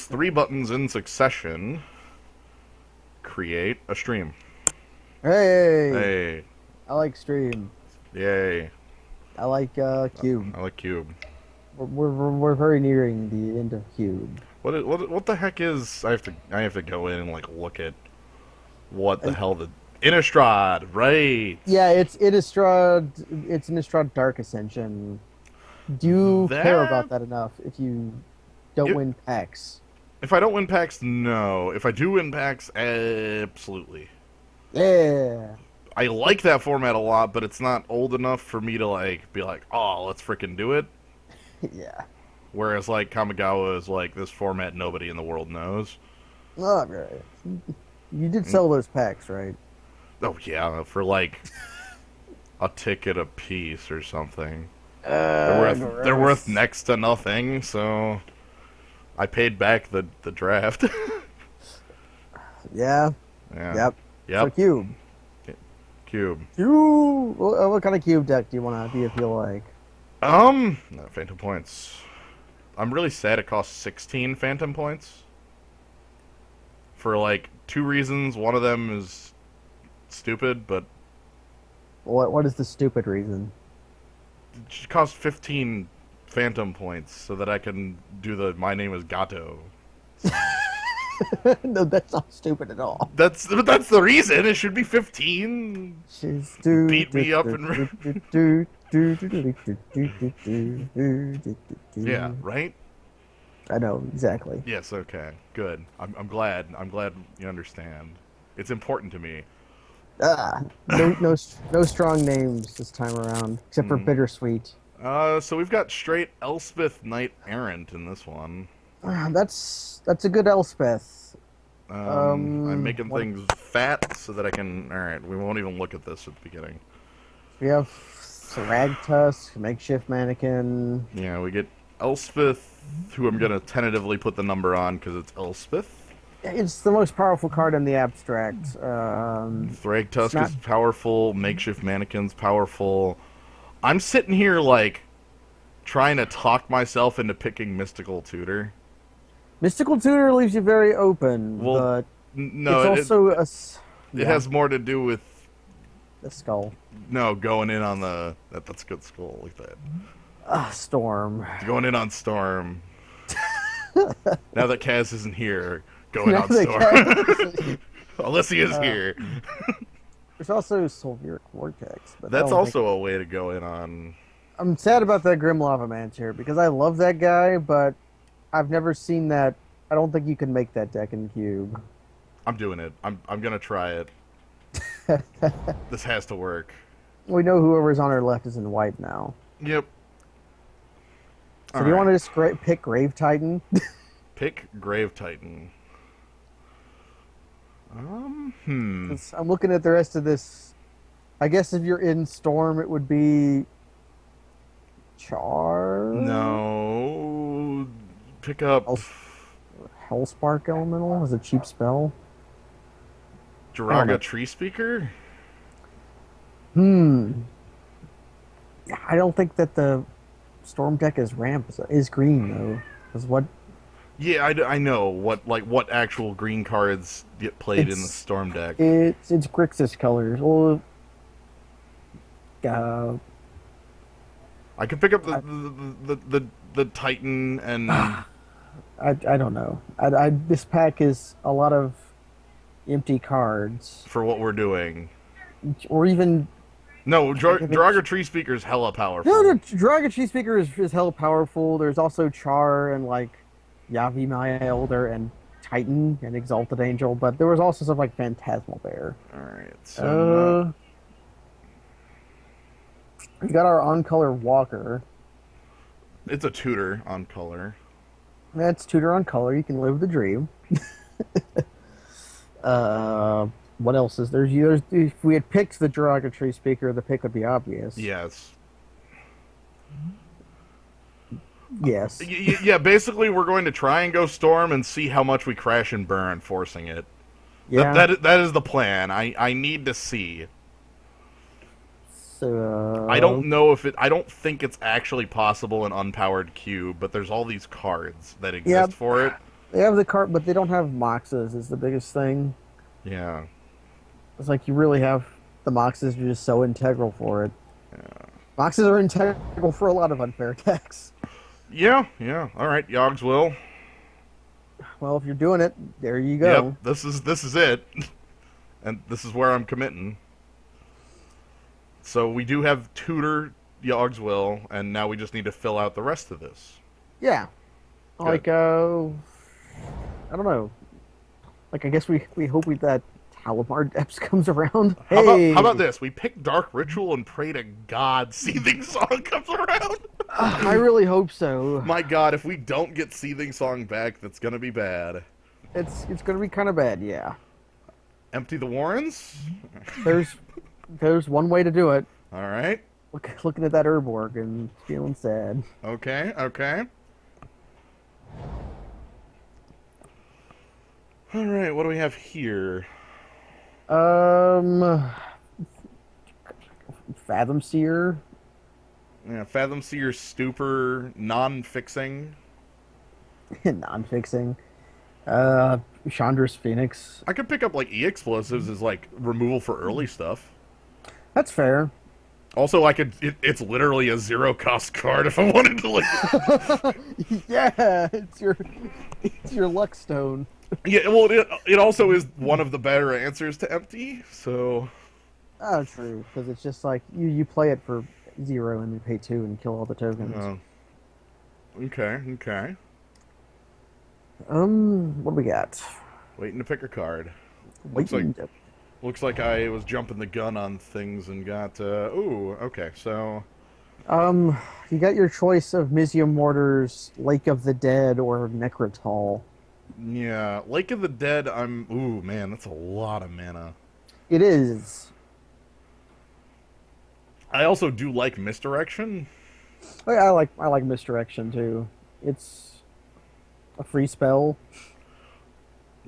press 3 buttons in succession, create a stream. Hey, Hey, I like Stream. yay. I like Cube. I like Cube. We're very nearing the end of Cube. What the heck is? I have to go in and like look at what the And hell the Innistrad, right? yeah, it's Innistrad. It's Innistrad Dark Ascension. Do you care That about that enough if you don't if, win packs? if I don't win packs, no. If I do win packs, absolutely. Yeah, I like that format a lot, but it's not old enough for me to like be like, oh, let's freaking do it. yeah. Whereas like Kamigawa is like this format nobody in the world knows. All right. You did sell those packs, right? Oh yeah, for like a ticket a piece or something. They're worth Gross. next to nothing, so I paid back the draft. Yeah. Yeah. Yep. So Yep. Cube. Cube. Cube. What kind of Cube deck do you feel like? No, Phantom points. I'm really sad it costs 16 Phantom points. For like 2 reasons. One of them is stupid, but What is the stupid reason? it should cost 15 Phantom points so that I can do the My Name is Gato. No, that's not stupid at all. That's the reason. It should be 15. She's Beat me up and yeah, right? I know exactly. Yes, okay. Good. I'm glad. I'm glad you understand. It's important to me. No strong names this time around, except for Mm. Bittersweet. So we've got straight Elspeth Knight Errant in this one. That's a good Elspeth. I'm making What things fat so that I can. All right, we won't even look at this at the beginning. we have? Thragtusk, makeshift mannequin. Yeah, we get Elspeth, who I'm gonna tentatively put the number on because it's Elspeth. It's the most powerful card in the abstract. It's Thragtusk not. is powerful. Makeshift Mannequin's powerful. I'm sitting here like trying to talk myself into picking Mystical Tutor. Mystical Tutor leaves you very open, Well, but no, it's also it yeah, has more to do with the skull. no going in on that's a good skull like that. Storm. Going in on Storm. Now that Kaz isn't here, going Now on the Storm. Unless he is Uh, here. There's also Sulfuric Vortex, but I That's don't think. also a way to go in on. I'm sad about that Grim Lava Mantier because I love that guy, but I've never seen that. I don't think you can make that deck in Cube. I'm doing it. I'm gonna try it. This has to work. We know whoever's on our left is in white now. Yep. So do you want to just pick Grave Titan? Pick Grave Titan. 'Cause I'm looking at the rest of this. I guess if you're in Storm, it would be Char. No. Pick up Hellspark Elemental is a cheap spell. I don't Jiraga know. Tree Speaker. Hmm. I don't think that the Storm deck is ramp is green though. Because what Yeah, I know what actual green cards get played in the it's Storm deck. it's Grixis colors. Well, uh, I could pick up I, the Titan and I don't know. This pack is a lot of empty cards, for what we're doing. or even No, if it's Jiraga Tree Speaker is hella no, powerful. no. Dragon Cheese Speaker is hella powerful. There's also Char and like Yavi Maya Elder and Titan and Exalted Angel, but there was also stuff like Phantasmal Bear. All right, so We got our on color Walker. it's a tutor on color. That's Tutor on color. You can live the dream. What else is there's if we had picked the derogatory speaker, the pick would be obvious. Yes. Yes. Yeah, basically we're going to try and go Storm and see how much we crash and burn forcing it. Yeah. That is the plan. I need to see. So I don't know if I don't think it's actually possible in unpowered cube, but there's all these cards that exist Yep. for it. They have the cart, but they don't have Moxes. Is the biggest thing. Yeah. It's like you really have the Moxes are just so integral for it. Moxes are integral for a lot of unfair attacks. Yeah, yeah. All right, Yogg's will. Well, if you're doing it, there you Yep, go. this is it. And this is where I'm committing. So we do have tutor Yogg's will, and now we just need to fill out the rest of this. Yeah. Good. Like I don't know. Like I guess we hope that Talimar Depths comes around. Hey, How about this? We pick Dark Ritual and pray to God Seething Song comes around. I really hope so. My God, if we don't get Seething Song back, that's gonna be bad. It's gonna be kind of bad. Yeah. Empty the Warrens. There's one way to do it. All right. Looking at that Urborg and feeling sad. Okay. Okay. All right. What do we have here? Um, Fathom Seer. Yeah, Fathom Seer, Stupor, non-fixing. Non-fixing. Chandra's Phoenix. I could pick up like E-explosives as like removal for early stuff. That's fair. Also, I could. It's literally a zero cost card if I wanted to. Like, Yeah, it's your luck stone. yeah. Well, it also is one of the better answers to empty. So Oh, true. Because it's just like you play it for 0 and then pay 2 and kill all the tokens. okay. Okay. What do we got? Waiting to pick a card. Waiting. Looks like I was jumping the gun on things and got. Ooh. Okay. So. You got your choice of Mizzium Mortars, Lake of the Dead, or Necrotol. Yeah, Lake of the Dead. Ooh, man, that's a lot of mana. It is. I also do like Misdirection. Oh, yeah, I like Misdirection too. It's a free spell.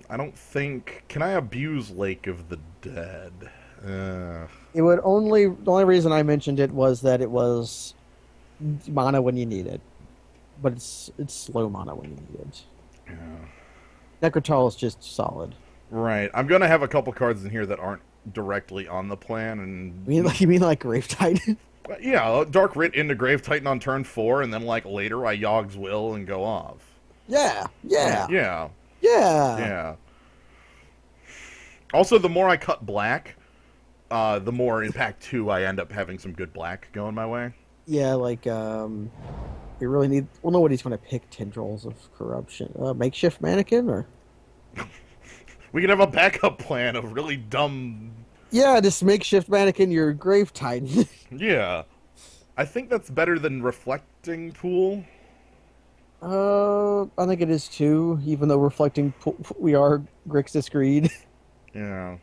I don't think. Can I abuse Lake of the Dead? It would only the only reason I mentioned it was that it was mana when you need it, but it's slow mana when you need it. Yeah. Necrotol is just solid. Right. I'm gonna have a couple cards in here that aren't directly on the plan, and You mean like Grave Titan? yeah, Dark Writ into Grave Titan on turn 4, and then like later I Yogg's Will and go off. Yeah. Yeah. Also, the more I cut black, the more in pack 2 I end up having some good black going my way. Yeah, like we really need. Well, nobody's going to pick Tendrils of Corruption. Makeshift Mannequin, or We could have a backup plan of really dumb. yeah, just Makeshift Mannequin. Your Grave Titan. Yeah, I think that's better than Reflecting Pool. I think it is too. Even though we are Grixis Greed. Yeah.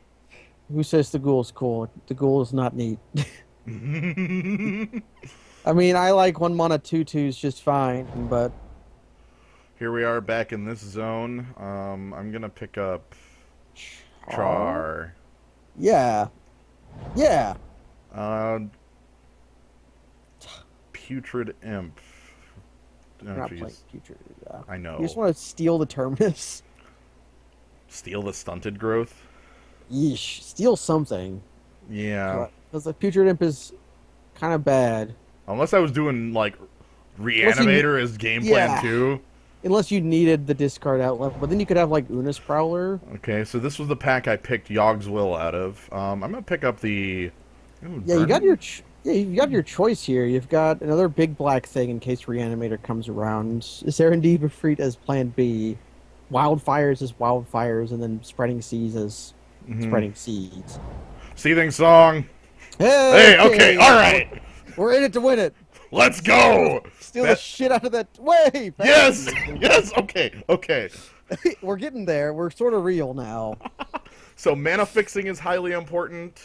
Who says the ghoul's cool? The ghoul is not neat. I mean, I like 1 mana 2/2s just fine, but Here we are back in this zone. I'm gonna pick up Char. yeah, Putrid Imp. Oh, You're not jeez. playing Putrid. I know. You just want to steal the Terminus. Steal the Stunted Growth. Yeesh, steal something. Yeah. Because the Putrid Imp is kind of bad. Unless I was doing like Reanimator as game plan Yeah. 2. Unless you needed the discard outlet, but then you could have like Unis Prowler. Okay, so this was the pack I picked Yogg's Will out of. I'm gonna pick up the. Ooh, Yeah, you got Burn- you got your choice here. You've got another big black thing in case Reanimator comes around. Serendib Efreet as Plan B, Wildfires as Wildfires, and then Spreading Seeds as Spreading Seeds. Seething Song. Hey, Hey, okay, all right, we're in it to win it. let's go. Steal the That- shit out of that. Way. Yes, yes. Okay. We're getting there. We're sort of real now. So mana fixing is highly important.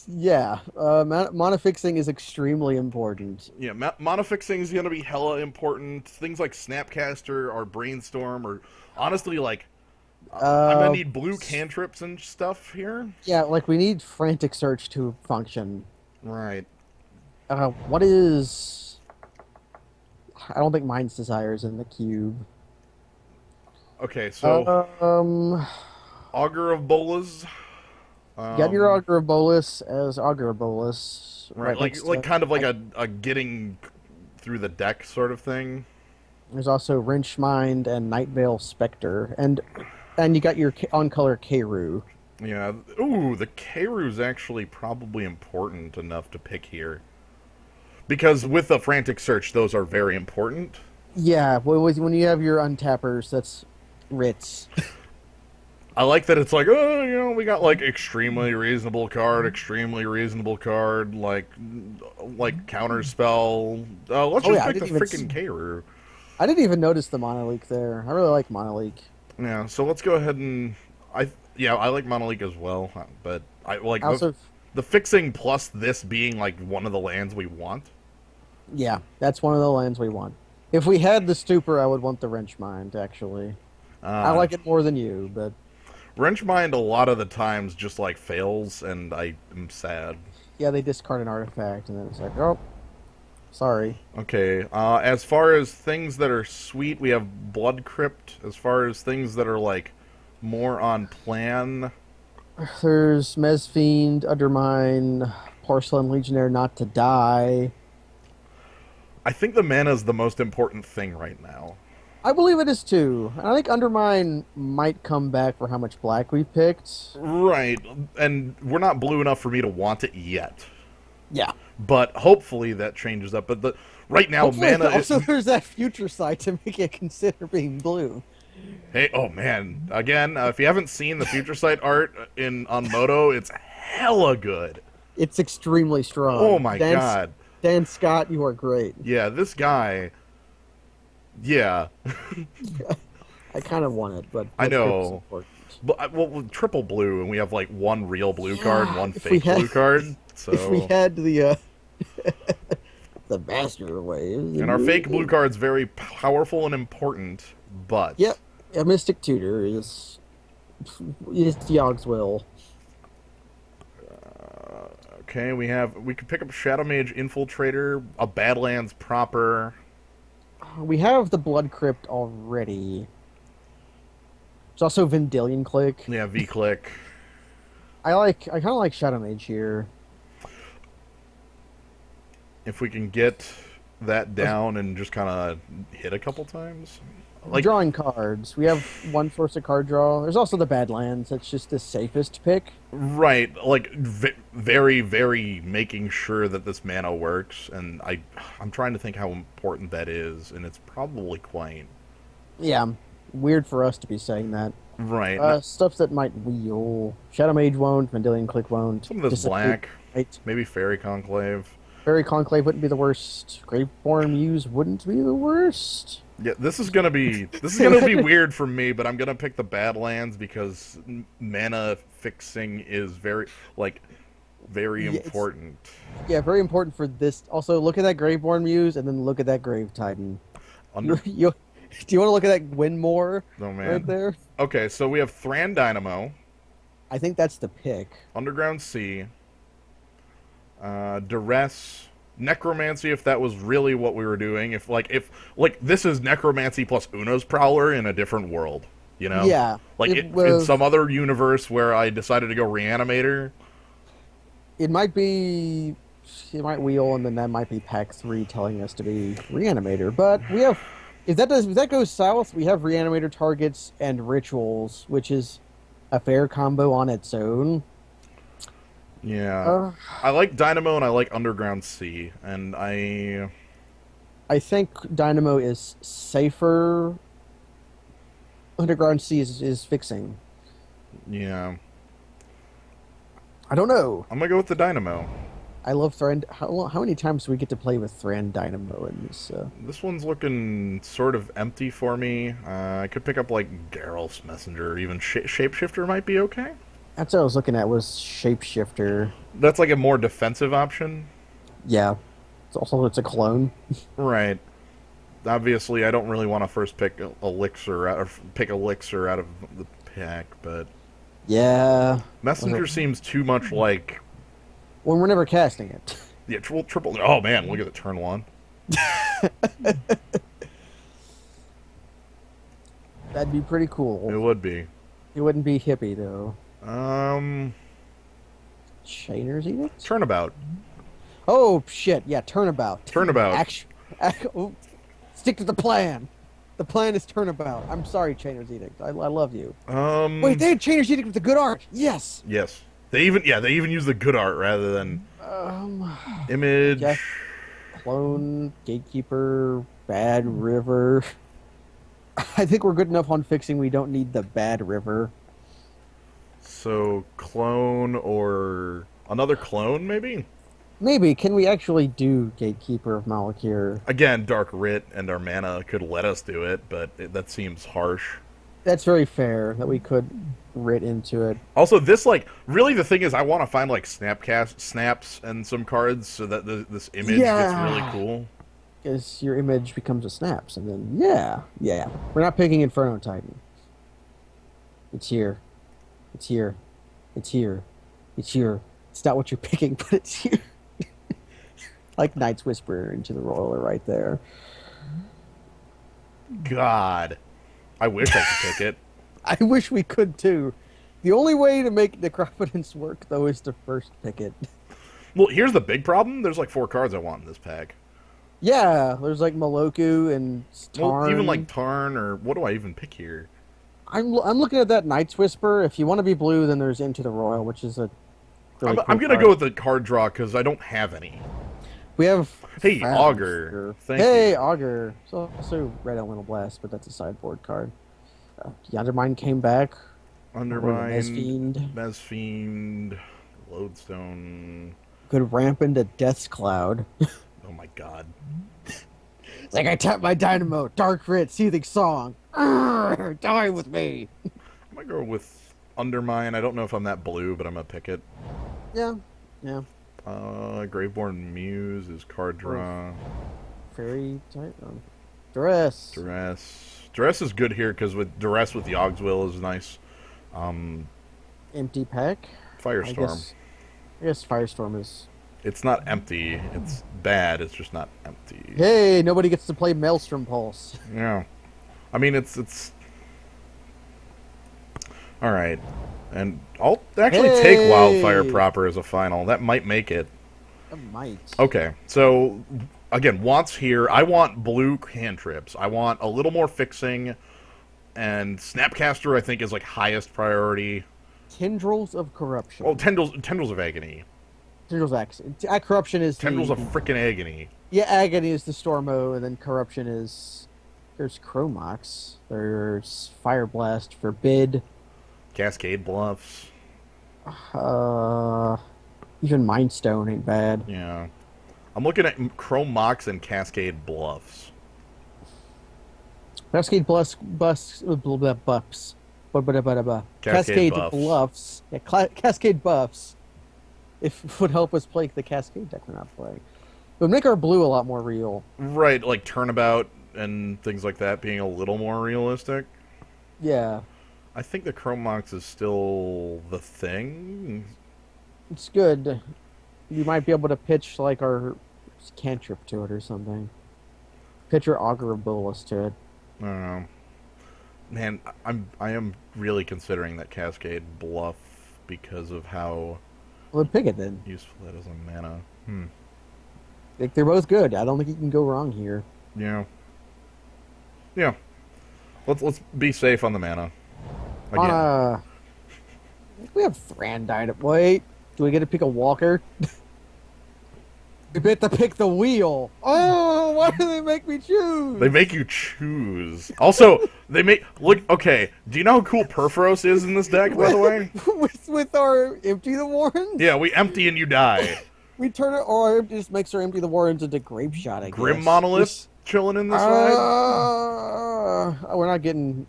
Yeah, mana fixing is extremely important. Yeah, mana fixing is gonna be hella important. Things like Snapcaster or Brainstorm, or honestly, like I'm gonna need blue cantrips and stuff here. Yeah, like we need Frantic Search to function. Right. What is I don't think Mind's Desire is in the cube. Okay, so Um, Augur of Bolas. you got your Um, Augur of Bolus as Augur of Bolus right, right next like to. kind of like a getting through the deck sort of thing. There's also Wrench Mind and Nightveil Spectre, and you got your on color Keiru. Yeah. Ooh, the Keiru's actually probably important enough to pick here. Because with a frantic search, those are very important. Yeah, when you have your untappers, that's Ritz. I like that it's like, oh, we got like extremely reasonable card, extremely reasonable card, like counter spell. Let's Oh just yeah, pick the freaking Keiru. I didn't even notice the Monolith there. I really like Monolith. Yeah, so let's go ahead and I like Monolith as well, but I like Also, the fixing plus this being like one of the lands we want. yeah, that's one of the lands we want. If we had the Stupor, I would want the Wrench Mind, actually. I like it more than you, but Wrench Mind a lot of the times just like fails, and I am sad. yeah, they discard an artifact, and then it's like, oh, sorry. Okay, as far as things that are sweet, we have Blood Crypt. As far as things that are like more on plan, There's Mezfiend, Undermine, Porcelain Legionnaire Not to Die. I think the mana is the most important thing right now. I believe it is too. And I think Undermine might come back for how much black we picked. Right, and we're not blue enough for me to want it yet. Yeah. But hopefully that changes up. But right now, Hopefully, mana. also, there's that future side to make it consider being blue. Hey, oh man! Again, if you haven't seen the Future Sight art on Moto, it's hella good. It's extremely strong. Oh my god! Dan Scott, you are great. Yeah, this guy. Yeah, I kind of want it, but I know. it's important. But well, triple blue, and we have like one real blue card, and one if we fake had- blue card. So If we had the the Master Waves, and our fake blue card's very powerful and important, but Yep, a Mystic Tutor is Yogg's will. Okay, we could pick up Shadow Mage Infiltrator, a Badlands proper. We have the Blood Crypt already. There's also Vendilion Click. Yeah, V click. I kind of like Shadow Mage here. If we can get that down and just kind of hit a couple times, like Drawing cards. We have one source of card draw. There's also the Badlands. That's just the safest pick. right, like very, very making sure that this mana works, and I'm trying to think how important that is, and it's probably quite Yeah, weird for us to be saying that. right. Stuff that might wheel. Shadow Mage won't. Vendilion Click won't. Some of this Disappear- black, Right. maybe Fairy Conclave. Fairy Conclave wouldn't be the worst. Graveborn Muse wouldn't be the worst. Yeah, this is gonna be weird for me, but I'm gonna pick the Badlands because mana fixing is very Yeah, it's- important. Yeah, very important for this. Also, look at that Graveborn Muse, and then look at that Grave Titan. Under, Do you want to look at that Winmore oh man. right there? Okay, so we have Thran Dynamo, I think that's the pick. Underground Sea, Duress, Necromancy. If that was really what we were doing, if this is Necromancy plus Uno's Prowler in a different world, Yeah, like it in was- some other universe where I decided to go Reanimator. It might be. It might wheel, and then that might be Pack 3 telling us to be Reanimator. But we have. If that goes south, we have Reanimator targets and Rituals, which is a fair combo on its own. Yeah, Uh, I like Dynamo and I like Underground Sea, and I I think Dynamo is safer. Underground Sea is fixing. yeah, I don't know. I'm gonna go with the Dynamo. I love Thran. How many times do we get to play with Thran Dynamo in this? This one's looking sort of empty for me. I could pick up like Geralt's Messenger, or even Shapeshifter might be okay. That's what I was looking at was Shapeshifter. That's like a more defensive option. Yeah. It's a clone. Right. Obviously, I don't really want to first pick Elixir or pick Elixir out of the pack, but Yeah. Messenger seems too much like When we're never casting it. yeah, triple. Oh man, look at the turn one. That'd be pretty It cool. would be. It wouldn't be hippie though. Um, Chainer's Edict? Turnabout. Oh shit! Yeah, turnabout. Turnabout. Action. Oh, stick to the plan. The plan is turnabout. I'm sorry, Chainer's Edict. I love you. Wait, they had Chainer's Edict with the good art. Yes. Yes. They even use the good art rather than Um, image. Jeff, Clone, Gatekeeper, Bad River. I think we're good enough on fixing. We don't need the Bad River. So clone or another clone maybe? Maybe. Can we actually do Gatekeeper of Malakir? Again, Dark Writ and our mana could let us do it, but that seems harsh. That's very fair that we could writ into it. Also, this really the thing is, I want to find snapcast snaps and some cards so that this image gets really cool. Because your image becomes a snaps, and then yeah. We're not picking Inferno Titan. It's here. It's here. It's here. It's here. It's not what you're picking, but it's here. Like Knight's Whisperer into the Roiler right there. God, I wish I could pick it. I wish we could too. The only way to make Necropotence work, though, is to first pick it. Well, here's the big problem. There's 4 cards I want in this pack. Yeah, there's Maloku and Tarn. Well, even Tarn, or what do I even pick here? I'm looking at that Knight's Whisper. If you want to be blue, then there's Into the Royal, which is a really I'm cool gonna card. go with the card draw because I don't have any. We have Hey, Fat Augur. Monster. Thank hey, you. Augur. So Red Elemental Blast, but that's a sideboard card. The Undermine came back. Undermine, Mesfiend. Mesfiend, Lodestone. Could ramp into Death's Cloud. Oh my God. It's like I tap my dynamo. Dark Writ, Seething Song. Urgh, die with me. I'm gonna go with Undermine. I don't know if I'm that blue, but I'm gonna pick it. Yeah. Graveborn Muse is card draw. Fairy type. Duress. Duress is good here because with Duress with the Ogswill is nice. Empty pack. Firestorm. I guess Firestorm is. It's not empty. It's bad. It's just not empty. Hey, nobody gets to play Maelstrom Pulse. Yeah. I mean, it's. All right. And I'll actually take Wildfire proper as a final. That might make it. It might. Okay. So, again, wants here. I want blue cantrips. I want a little more fixing. And Snapcaster, I think, is highest priority. Tendrils of Corruption. Oh, Tendrils of Agony. Tendrils X. Corruption is Tendrils the... of frickin' Agony. Yeah, Agony is the Stormo, and then Corruption is... There's Chromox. There's Fire Blast, Forbid. Cascade Bluffs. Even Mind Stone ain't bad. Yeah. I'm looking at Chromox and Cascade Bluffs. Cascade Bluffs... Buffs. Cascade Buffs. Bluffs. Yeah, Cascade Buffs. If it would help us play the Cascade deck we're not playing. It would make our blue a lot more real. Right, Turnabout and things like that being a little more realistic. Yeah. I think the Chromox is still the thing. It's good. You might be able to pitch our cantrip to it or something. Pitch your Augur of Bolas to it. I don't know. Man, I am really considering that Cascade Bluff because of how Well, then pick it then. useful that is on mana. They're both good. I don't think you can go wrong here. Yeah. Yeah. Let's be safe on the mana. Again. We have Thran. Wait, do we get to pick a Walker? We get to pick the wheel. Oh, why do they make me choose? They make you choose. Also, okay, do you know how cool Perforos is in this deck, by the way? with our Empty the Warrens? Yeah, we empty and you die. We turn it, or it just makes our Empty the Warrens into Grape Shot, I guess. Grim Monolith chilling in the side. We're not getting...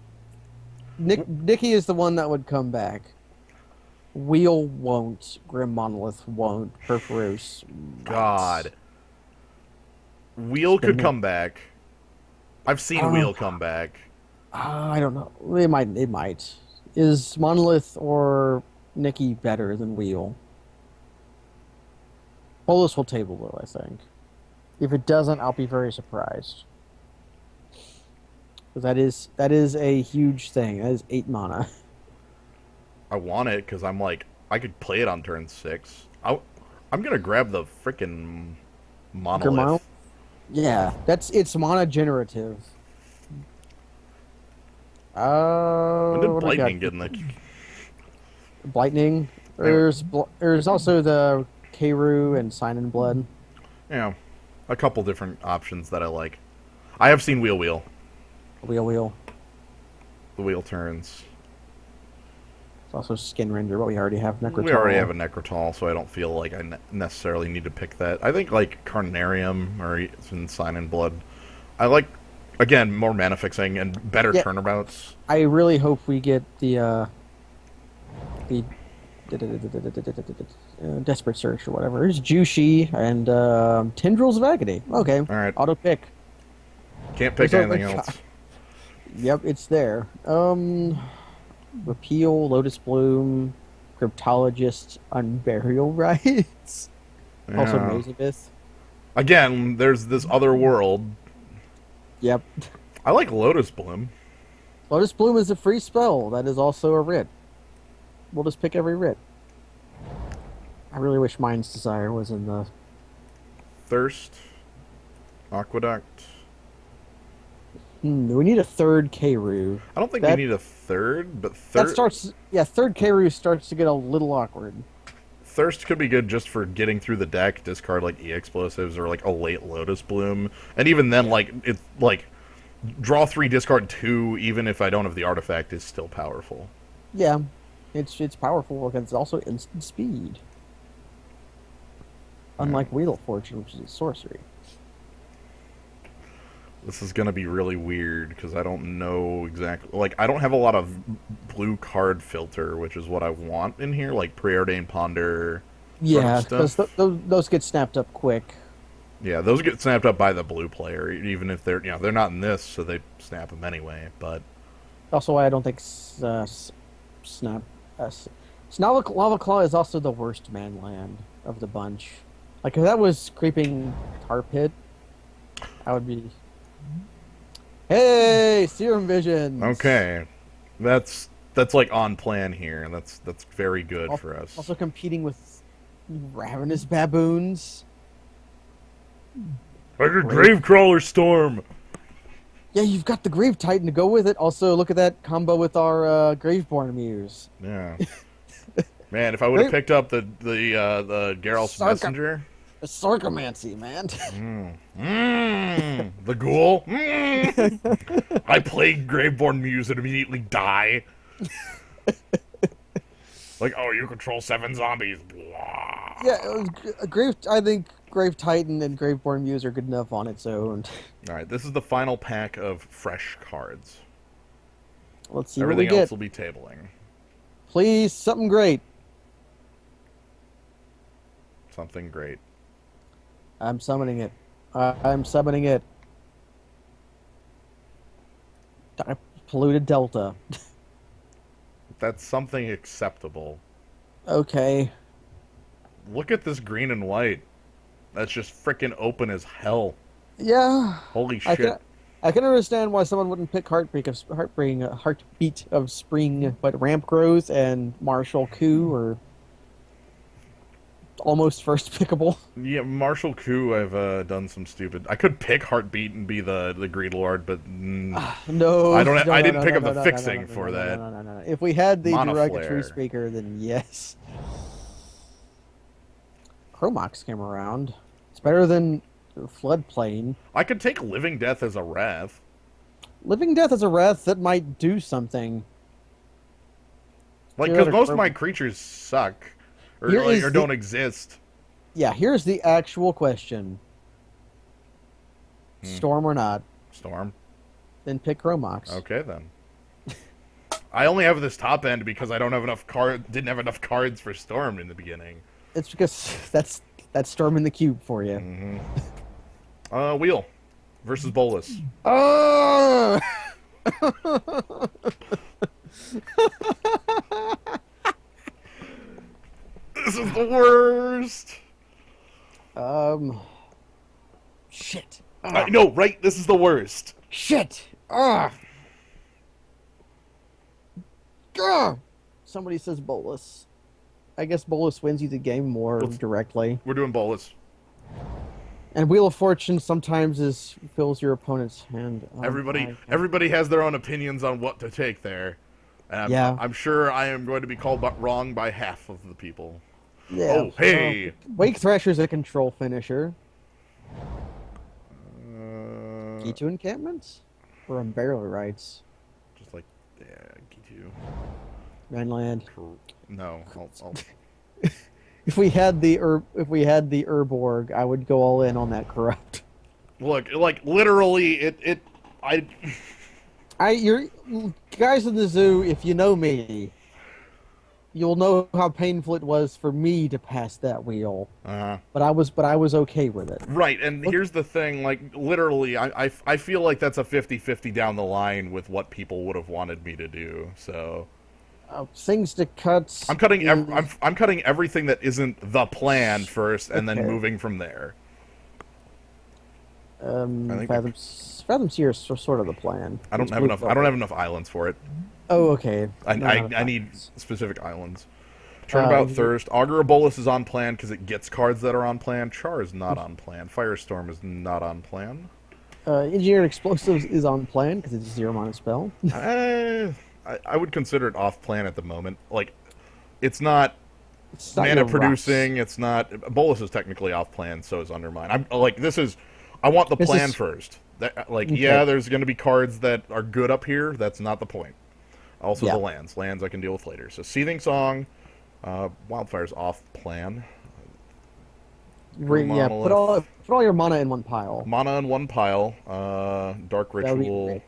Nicky is the one that would come back. Wheel won't. Grim Monolith won't. Perforos might. God. Wheel could come back. I've seen Wheel come back. I don't know. It might. Is Monolith or Nicky better than Wheel? Bolas will table, though, I think. If it doesn't, I'll be very surprised. Because that is a huge thing. That is 8 mana. I want it because I'm like, I could play it on turn 6. I'm gonna grab the freaking Grimano? monolith. Yeah, it's mana generative. When did What do we got? Lightning get in the? Lightning. Anyway, There's also the Keiru and Sign in Blood. yeah, a couple different options that I like. I have seen Wheel. Wheel. The wheel turns. It's also Skin Render, but we already have Necrotal. We already have a Necrotal, so I don't feel like I necessarily need to pick that. I think like Carnarium or even Sign in Blood. I like, again, more mana fixing and better Yeah. turnabouts. I really hope we get the Desperate Search or whatever. There's Jushi and Tendrils of Agony. Okay, All right, auto pick. can't pick There's anything only- else. Yep, it's there. Repeal, Lotus Bloom, Cryptologist, Unburial Rites. Also Yeah. Mazabith. Again, there's this other world. Yep. I like Lotus Bloom. Lotus Bloom is a free spell. That is also a writ. We'll just pick every writ. I really wish Mind's Desire was in the... Thirst. Aqueduct. we need a third Keiru. I don't think That- we need a third, but That starts... Yeah, third Keiru starts to get a little awkward. Thirst could be good just for getting through the deck, discard like E-Explosives or like a late Lotus Bloom. And even then, like, it's like, draw 3, discard 2, even if I don't have the artifact, is still powerful. Yeah, it's powerful because it's also instant speed. Unlike Wheel of Fortune, which is a sorcery. This is gonna be really weird because I don't know exactly. Like, I don't have a lot of blue card filter, which is what I want in here, like Preordained Ponder. Yeah, stuff. because those get snapped up quick. Yeah, those get snapped up by the blue player, even if they're they're not in this, so they snap them anyway. But Also, why I don't think Snap... Lava Claw is also the worst man land of the bunch. Like, if that was creeping Tar Pit, I would be... Hey, Serum Visions! okay, that's like on plan here, and that's very good for us. Also competing with Ravenous Baboons. Like a Gravecrawler Storm. Yeah, you've got the Grave Titan to go with it. Also, look at that combo with our Graveborn Muse. Yeah. Man, if I would have Great. picked up the Geralt's Sarka. Messenger. A Sarcomancy, man. The ghoul. I played Graveborn Muse and immediately die. Like, oh, you control 7 zombies. Blah. Yeah, I think Grave Titan and Graveborn Muse are good enough on its own. All right, this is the final pack of fresh cards. Let's see Everything what we else get. will be tabling. Please, something great. Something great. I'm summoning it. I'm summoning it. Polluted Delta. That's something acceptable. Okay. Look at this green and white. That's just freaking open as hell. Yeah. Holy I shit. can understand why someone wouldn't pick Heartbeat of Spring, but Ramp Growth and Martial Coup are almost first pickable. Yeah, Martial Coup, I've done some stupid. I could pick Heartbeat and be the Greed Lord, but No, I don't. no, I no, didn't no, pick no, up the no, no, fixing no, no, for no, that. No. If we had the Mana Derogatory Flare. Speaker, then yes. Chromox came around. It's better than Floodplain. I could take Living Death as a Wrath. Living Death is a Wrath that might do something. Like, Here because are most of Chrom- my creatures suck. Or, Here like, is or the- don't exist. Yeah, here's the actual question. Storm or not, Storm. then pick Chromox. Okay, then. I only have this top end because I don't have enough didn't have enough cards for Storm in the beginning. It's because that's Storm in the cube for you. Wheel versus Bolus. Oh! This is the worst. I know, right? This is the worst. Shit! Ugh! Ugh! Somebody says Bolus. I guess Bolus wins you the game more directly. We're doing Bolus. And Wheel of Fortune sometimes fills your opponent's hand. Oh, Everybody has their own opinions on what to take there. And I'm sure I am going to be called wrong by half of the people. Yeah. Oh, hey! Wake Thrasher's a control finisher. Key to encampments? Or Unburial Rights? Just like, yeah, G2. Rhineland. No, I'll... If we had the Urborg, I would go all in on that corrupt. Look, like literally, you're guys in the zoo. If you know me, you'll know how painful it was for me to pass that wheel. But I was okay with it. Right, and here's the thing: like literally, I feel like that's a 50-50 down the line with what people would have wanted me to do. So. Things to cut. I'm cutting. I'm cutting everything that isn't the plan first, and then moving from there. Fathom Seer is sort of the plan. I don't have enough. I don't have enough islands for it. Oh, okay. I need specific islands. Turnabout Thirst. Augur of Bolus is on plan because it gets cards that are on plan. Char is not on plan. Firestorm is not on plan. Engineered Explosives is on plan because it's a 0-mana spell. I would consider it off plan at the moment. Like, it's not mana producing. Rocks. It's not. Bolus is technically off plan, so is Undermine. I'm like, this is. I want the plan first. Okay. Yeah, there's going to be cards that are good up here. That's not the point. Also, the lands. Lands I can deal with later. So, Seething Song, Wildfire's off plan. Yeah, put all your mana in one pile. Mana in one pile. Dark Ritual.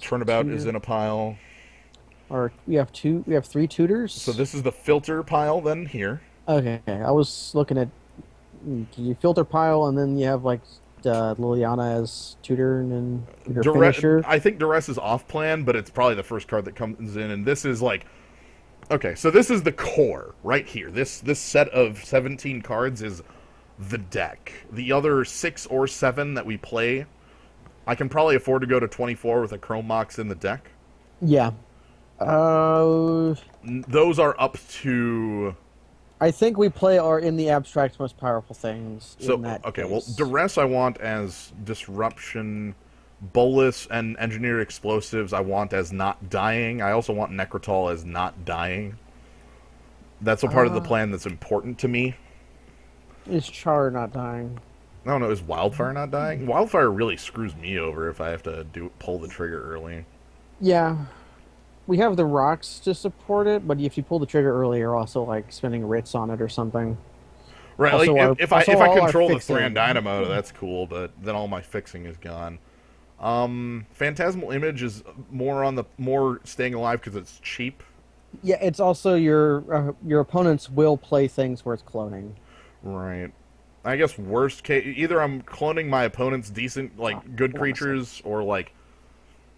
Turnabout is in a pile. Or we have 3 tutors. So this is the filter pile then here. Okay, I was looking at you filter pile and then you have like Liliana as tutor and then your finisher. I think Duress is off plan, but it's probably the first card that comes in, and this is like okay, so this is the core right here. This set of 17 cards is the deck. The other 6 or 7 that we play, I can probably afford to go to 24 with a Chrome Mox in the deck. Yeah. Those are up to... I think we play our in the abstract most powerful things. So, okay, well, Duress I want as Disruption, Bolus, and Engineered Explosives I want as not dying. I also want Necrotol as not dying. That's a part of the plan that's important to me. Is Char not dying? No, is Wildfire not dying? Wildfire really screws me over if I have to pull the trigger early. Yeah. We have the rocks to support it, but if you pull the trigger early, you're also like spending Ritz on it or something. Right, also like if I control the Thran Dynamo, that's cool, but then all my fixing is gone. Phantasmal Image is more staying alive because it's cheap. Yeah, it's also your opponents will play things where it's cloning. Right. I guess worst case, either I'm cloning my opponent's decent, good creatures, or I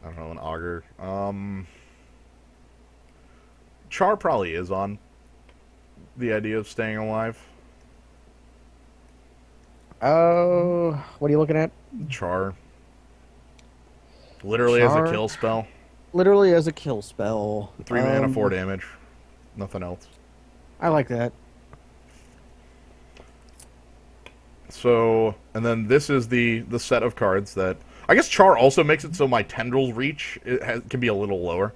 don't know, an Augur. Char probably is on the idea of staying alive. Oh, what are you looking at? Char. Literally as a kill spell. Literally as a kill spell. 3 mana, 4 damage. Nothing else. I like that. So, and then this is the set of cards that... I guess Char also makes it so my Tendrils reach can be a little lower.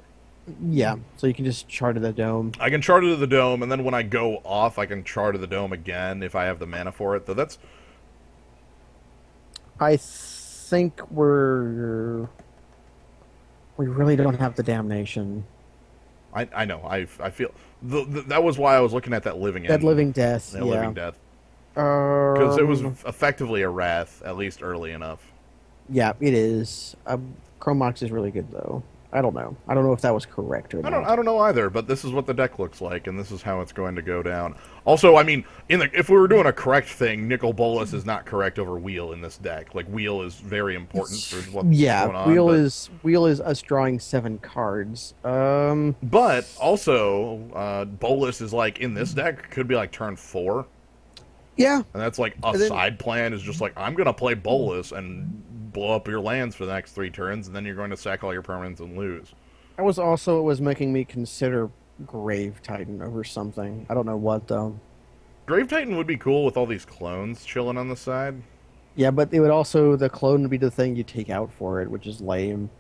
Yeah, so you can just Char to the Dome. I can Char to the Dome, and then when I go off, I can Char to the Dome again if I have the mana for it. Though that's... I think we really don't have the Damnation. I know. I feel... that was why I was looking at that Living End. That Living Death, That Living Death. Because it was effectively a Wrath, at least early enough. Yeah, it is. Chrome Mox is really good, though. I don't know. I don't know if that was correct or not. I don't know either, but this is what the deck looks like, and this is how it's going to go down. Also, I mean, if we were doing a correct thing, Nicol Bolas is not correct over Wheel in this deck. Like, Wheel is very important for what's going on. Wheel is us drawing 7 cards. But also, Bolas is in this deck could be turn 4. Yeah, And that's like a and then side plan is just like, I'm going to play Bolus and blow up your lands for the next 3 turns, and then you're going to sack all your permanents and lose. it was making me consider Grave Titan over something. I don't know what though. Grave Titan would be cool with all these clones chilling on the side. Yeah, but it would also the clone would be the thing you take out for it, which is lame.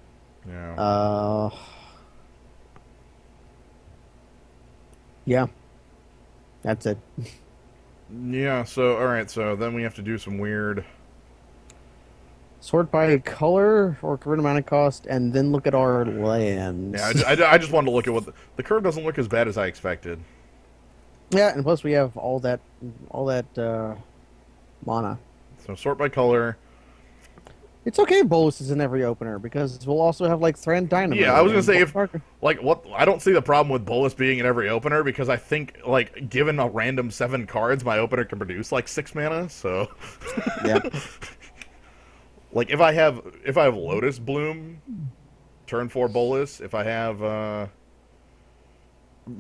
Yeah. Uh, yeah, that's it. Yeah, so, alright, so then we have to do some weird. Sort by color or current amount of cost, and then look at our lands. Yeah, I just wanted to look at what. The curve doesn't look as bad as I expected. Yeah, and plus we have all that mana. So, sort by color. It's okay if Bolus is in every opener because we'll also have like Thran Dynamo. Yeah, I was gonna and say if Parker. like what I don't see the problem with Bolus being in every opener because I think like given a random 7 cards, my opener can produce like 6 mana. So Yeah. like if I have Lotus Bloom, turn 4 Bolus. If I have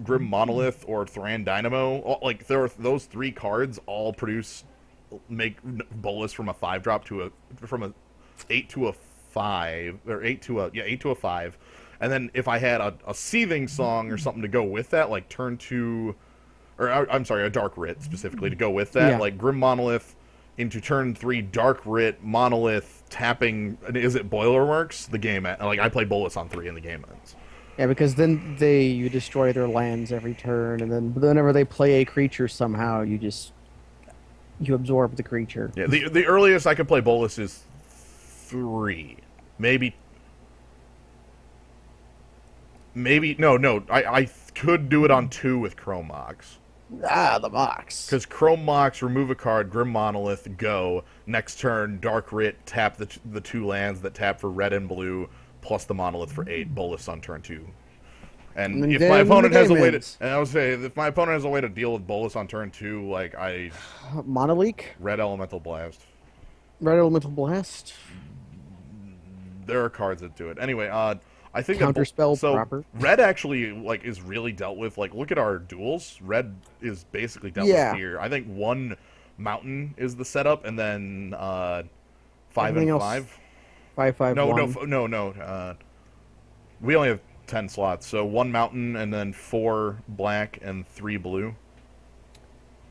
Grim Monolith or Thran Dynamo, like those 3 cards all make Bolus from a 5-drop to a 8 to a 5 or 8 to a 5. And then if I had a Seething Song or something to go with that, like turn 2 or I'm sorry, a Dark Writ specifically to go with that, Yeah. like Grim Monolith into turn 3 Dark Writ Monolith tapping, is it Boilerworks? The game like I play Bolus on 3 and the game ends. Yeah, because then you destroy their lands every turn, and then whenever they play a creature somehow, you absorb the creature. Yeah, the earliest I could play Bolus is 3. Maybe no. I could do it on 2 with Chrome Mox. Ah, the box. Because Chrome Mox, remove a card, Grim Monolith, go. Next turn, Dark Writ, tap the 2 lands that tap for red and blue, plus the Monolith for 8, Bolus on turn 2. And And if then my the opponent has a game way to, ends. and I would say, if my opponent has a way to deal with Bolus on turn 2, like Monolink, Red Elemental Blast. Red Elemental Blast, There are cards that do it. Anyway, I think Counterspell so proper. Red actually like is really dealt with. Like, look at our duels. Red is basically dealt Yeah. with here. I think 1 mountain is the setup, and then 5 Everything and else, 5. 5/5 No, one. no. We only have 10 slots, so 1 mountain and then 4 black and 3 blue.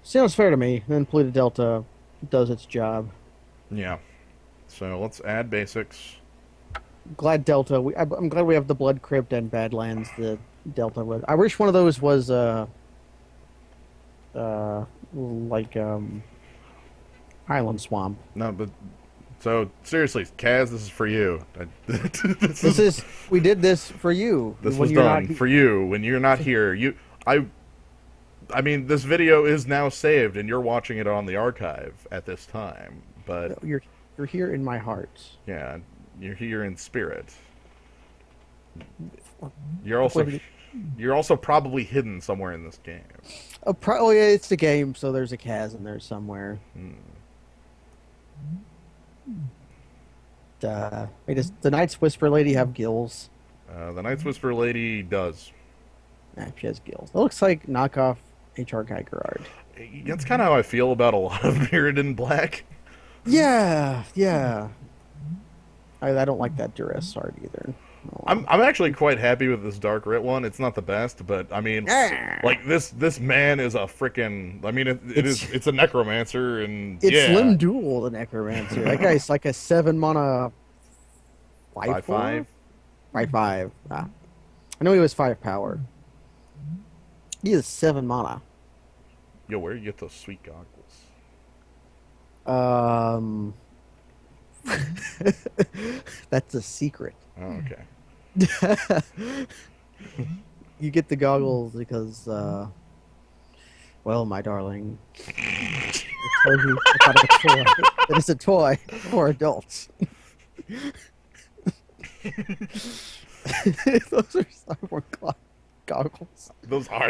Sounds fair to me. Then Polluted Delta does its job. Yeah. So let's add basics. Glad Delta. I'm glad we have the Blood Crypt and Badlands. The Delta would. I wish one of those was like Island Swamp. No, but so seriously, Kaz, this is for you. This is we did this for you. This when was you're done not, for you when you're not here. I mean, this video is now saved, and you're watching it on the archive at this time. But you're here in my heart. yeah, you're here in spirit. You're also probably hidden somewhere in this game. Oh yeah, it's the game, so there's a Kaz in there somewhere. Wait, does the Night's Whisper Lady have gills? The Night's Whisper Lady does. Nah, she has gills. It looks like knockoff HR Guy Gerard. That's kind of how I feel about a lot of Mirrodin Black. Yeah, yeah. I don't like that duress art either. Oh. I'm actually quite happy with this Dark Writ one. It's not the best, but I mean, like this man is a freaking. I mean, it's a necromancer, and It's yeah, Lim Duel, the Necromancer. That guy's like a 7 mana 5/5. 5/5. Ah. I know he was 5 power. He is 7 mana. Yo, where you get those sweet goggles? That's a secret. Oh, okay. You get the goggles because, well, my darling, I told you about a toy. It is a toy for adults. Those are Cyborg goggles. Those are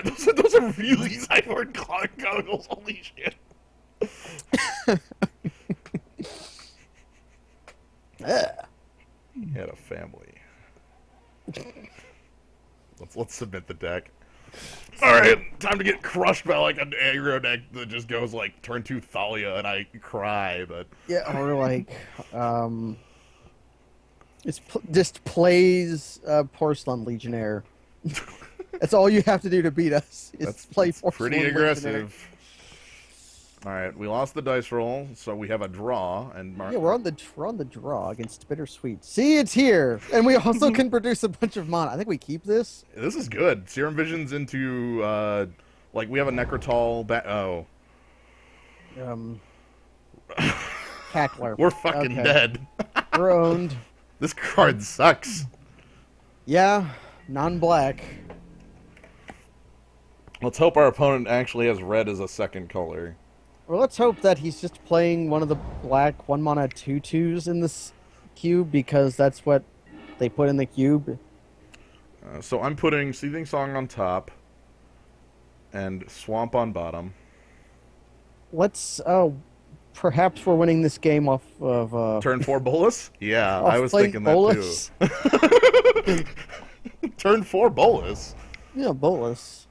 really Cyborg clock goggles. Holy shit! He had a family. Let's submit the deck. Alright, time to get crushed by like an aggro deck that just goes like turn 2 Thalia and I cry, but Yeah, or like, just plays Porcelain Legionnaire. That's all you have to do to beat us. Is play that's Porcelain pretty Legionnaire. aggressive. Alright, we lost the dice roll, so we have a draw, and Yeah, we're on the draw against Bittersweet. See, it's here, and we also can produce a bunch of mana. I think we keep this. this is good. Serum Vision's into, like, we have a Necrotol oh. Um, Cackler. We're fucking Okay. dead. We're owned. This card sucks. Yeah, non-black. Let's hope our opponent actually has red as a second color. Well, let's hope that he's just playing one of the black 1-mana 2/2s in this cube because that's what they put in the cube. So I'm putting Seething Song on top and Swamp on bottom. Let's perhaps we're winning this game off of Turn 4 Bolus? Yeah, off I was playing thinking Bolus. that too. Turn 4 Bolus. Yeah, Bolus.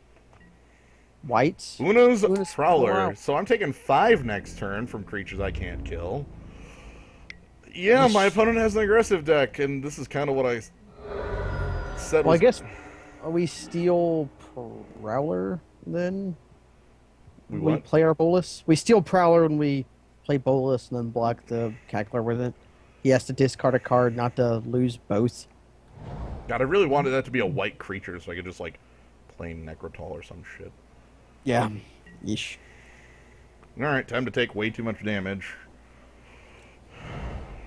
White. Uno's Uno's Prowler. Prowler. So I'm taking 5 next turn from creatures I can't kill. Yeah, my opponent has an aggressive deck, and this is kind of what I said. Well, I Was... guess we steal Prowler then. We We what? play our Bolus. We steal Prowler when we play Bolus and then block the Cackler with it. He has to discard a card not to lose both. God, I really wanted that to be a white creature so I could just, like, play Necrotol or some shit. Yeah. Yeesh. Alright, time to take way too much damage.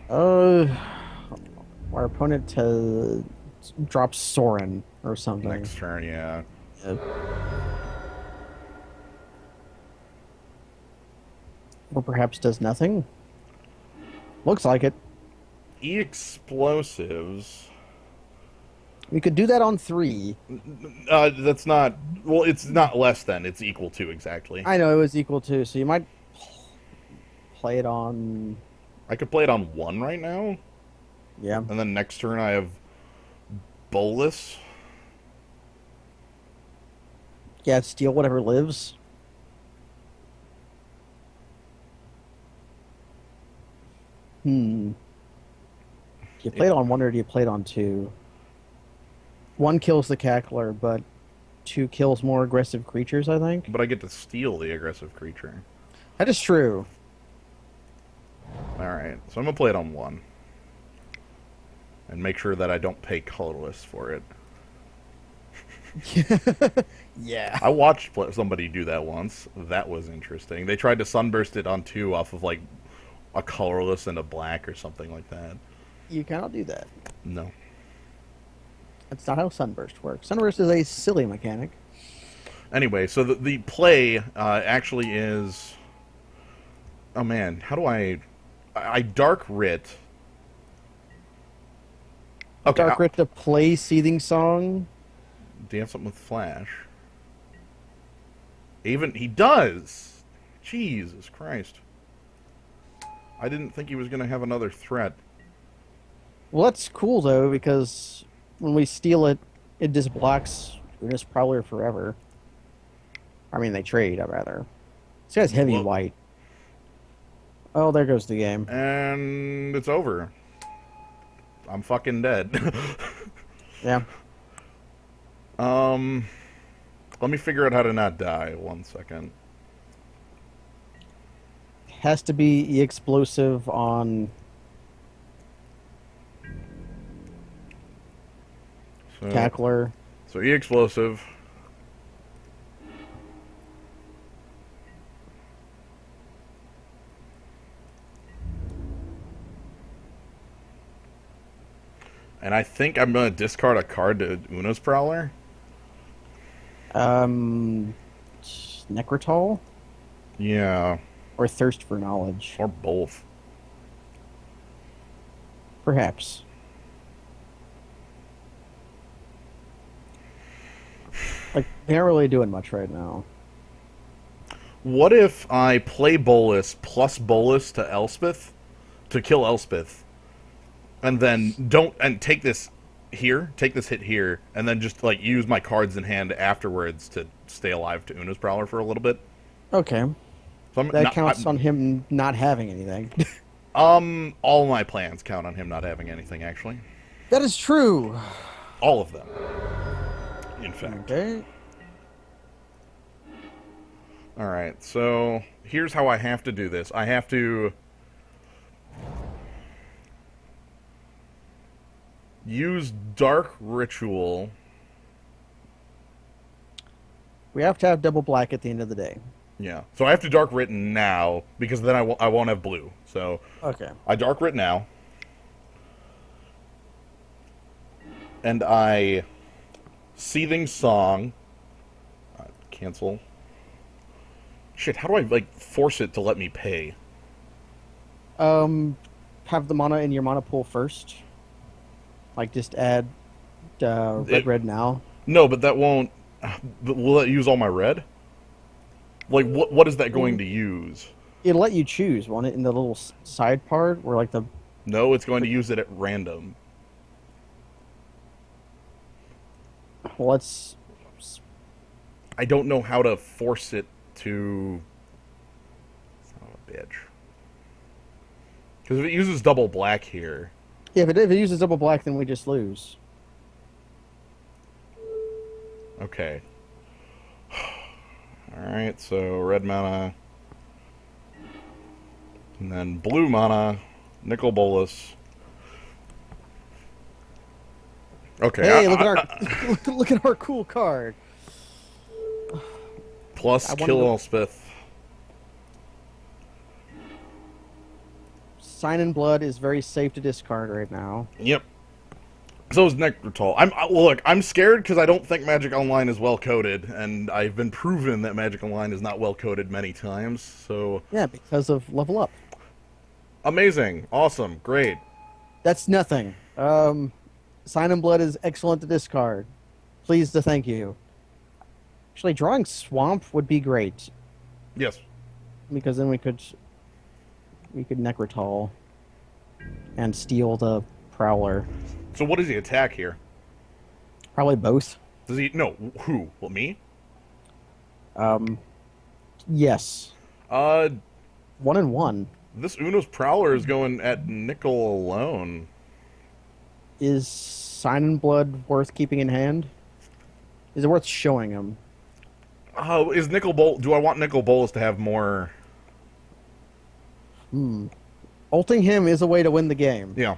Our opponent drops Sorin or something. Next turn, yeah. Or perhaps does nothing. Looks like it. Explosives. We could do that on 3. That's not... Well, it's not less than. It's equal to, exactly. I know it was equal to, so you might play it on... I could play it on 1 right now, Yeah. and then next turn I have Bolus. Yeah, steal whatever lives. Do you play it on 1 or do you play it on 2? 1 kills the Cackler, but 2 kills more aggressive creatures, I think. But I get to steal the aggressive creature. That is true. Alright, so I'm going to play it on 1. And make sure that I don't pay colorless for it. Yeah. I watched somebody do that once. That was interesting. They tried to sunburst it on 2 off of, like, a colorless and a black or something like that. You cannot do that. No. That's not how Sunburst works. Sunburst is a silly mechanic. Anyway, so the play actually is... Oh man, how do I Dark Writ. Okay, Dark Writ to play Seething Song. do you have something with Flash? Even he does. Jesus Christ! I didn't think he was going to have another threat. Well, that's cool though because when we steal it, it just blocks Unis Prowler forever. I mean, they trade. I'd rather. This guy's heavy Whoa. white. Oh, there goes the game. And it's over. I'm fucking dead. Yeah. Let me figure out how to not die. 1 second. Has to be explosive on So, Cackler. so E-Explosive. And I think I'm going to discard a card to Uno's Prowler. Necrotol Yeah, or Thirst for Knowledge, or both. perhaps. Like, they're not really doing much right now. What if I play Bolus plus Bolus to Elspeth to kill Elspeth, and then don't and take this here, take this hit here, and then just like use my cards in hand afterwards to stay alive to Una's Prowler for a little bit. Okay. So I'm That not, counts on him not having anything. all my plans count on him not having anything, actually. That is true. All of them, in fact. Okay. All right, so here's how I have to do this. I have to use Dark Ritual. We have to have double black at the end of the day. Yeah, so I have to Dark Writ now, because then I won't have blue. So Okay. I Dark Writ now. And I Seething Song. Cancel. Shit, how do I, like, force it to let me pay? Have the mana in your mana pool first. Like, just add red now. No, but that won't... Will that use all my red? Like, what is that going to use? It'll let you choose, won't it, in the little side part where, like, the... No, it's going to use it at random. Well, let's... I don't know how to force it to... Son of a bitch. Because if it uses double black here... Yeah, if it uses double black, then we just lose. Okay. Alright, so red mana. And then blue mana. Nicol Bolas. Okay. Hey, look at our look at our cool card. Plus I wanted Kill to- Elspeth. Sign in Blood is very safe to discard right now. Yep. So is Necrotal. Look, I'm scared because I don't think Magic Online is well coded, and I've been proven that Magic Online is not well coded many times. So Yeah, because of level up. amazing, awesome, great. That's nothing. Sign in Blood is excellent to discard. Pleased to thank you. Actually, drawing Swamp would be great Yes. because then we could Necrotal and steal the Prowler. So what does he attack here? Probably both. Does he? No. Who? Well, me? Yes. 1 and 1. This Uno's Prowler is going at Nicol alone. Is Sign in Blood worth keeping in hand? Is it worth showing him? Is Nicol Do I want Nicol Bolas to have more? Ulting him is a way to win the game. Yeah.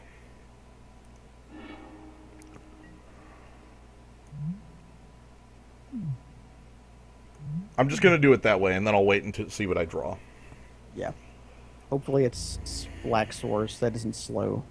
I'm just gonna do it that way, and then I'll wait until see what I draw. Yeah. Hopefully it's Black Source that isn't slow.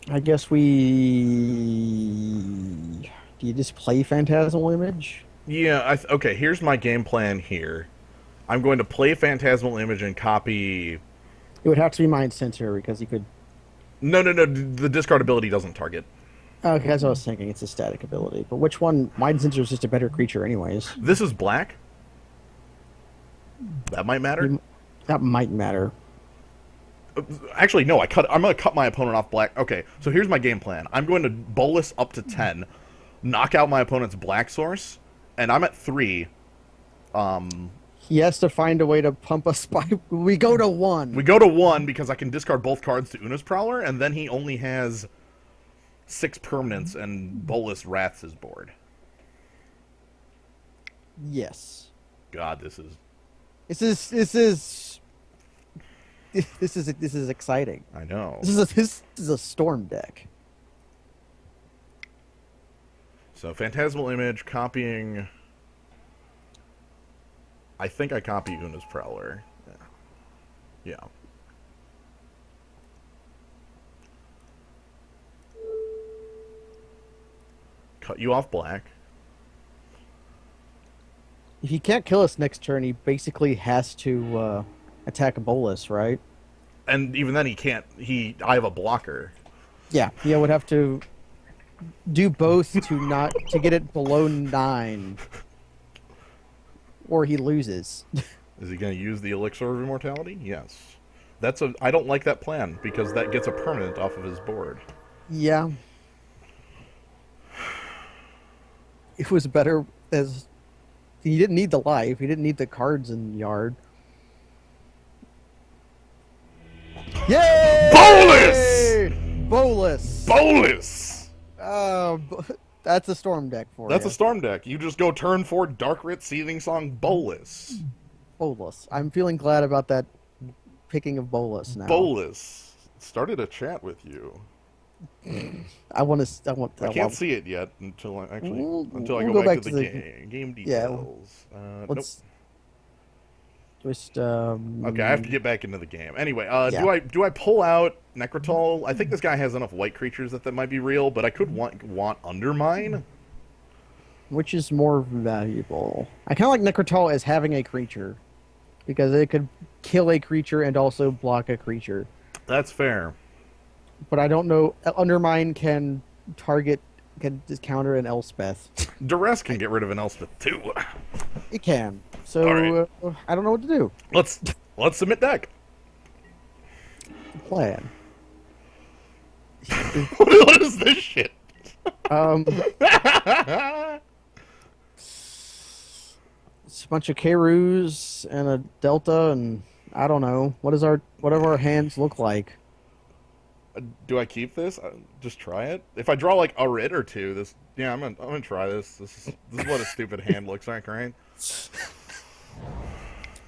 I guess we... Do you just play Phantasmal Image? Yeah. Okay. Here's my game plan. Here, I'm going to play Phantasmal Image and copy. It would have to be Mind Center because you could... No. The discard ability doesn't target. Okay, that's what I was thinking. It's a static ability. But which one? Mind Center is just a better creature anyways. This is black. That might matter. That might matter. Actually, no. I'm going to cut my opponent off black. Okay, so here's my game plan. I'm going to Bolas up to 10, knock out my opponent's black source, and I'm at 3. He has to find a way to pump us by... We go to 1. We go to 1 because I can discard both cards to Una's Prowler, and then he only has 6 permanents, and Bolas Wraths his board. Yes. God, this is... This is exciting. I know. This is a storm deck. So, Phantasmal Image, copying... I think I copy Una's Prowler. Yeah. Cut you off black. If he can't kill us next turn, he basically has to attack a Bolas, right? And even then he can't... I have a blocker. Yeah, Theo would have to do both to get it below 9, or he loses. Is he going to use the elixir of immortality? Yes. I don't like that plan because that gets a permanent off of his board. Yeah, it was better as he didn't need the life, he didn't need the cards in the yard. Yay! Bolus! Bolus! Bolus! That's a storm deck for That's you. a storm deck. You just go turn 4 Darkrit Seething Song Bolus. Bolus. I'm feeling glad about that picking of Bolus now. Bolus started a chat with you. I want to. I can't see it yet until I We'll go back to the game yeah, details. let's just. Okay, I have to get back into the game. Anyway, Yeah. do I pull out Necrotol? I think this guy has enough white creatures that might be real, but I could want Undermine. Which is more valuable? I kind of like Necrotol as having a creature, because it could kill a creature and also block a creature. That's fair. But I don't know. Undermine can just counter an Elspeth. Duress can get rid of an Elspeth too. It can. So All right. I don't know what to do. Let's submit deck. Plan. What is this shit? It's a bunch of Kerus and a Delta, and I don't know whatever our hands look like. Do I keep this? Just try it. If I draw like a writ or two, I'm gonna try this. This is what a stupid hand looks like, right?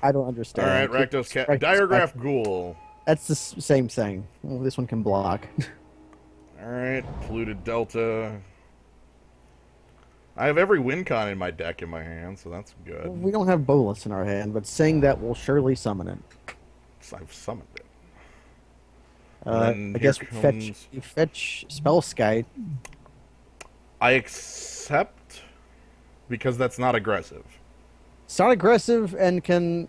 I don't All understand. right, Rakdos Cat, Diregraph Ghoul. That's the same thing. Well, this one can block. All right, Polluted Delta. I have every WinCon in my deck in my hand, so that's good. We don't have Bolus in our hand, but saying that will surely summon it. So I've summoned it. And I here guess comes- you fetch Spellskite. I accept because that's not aggressive. It's not aggressive and can.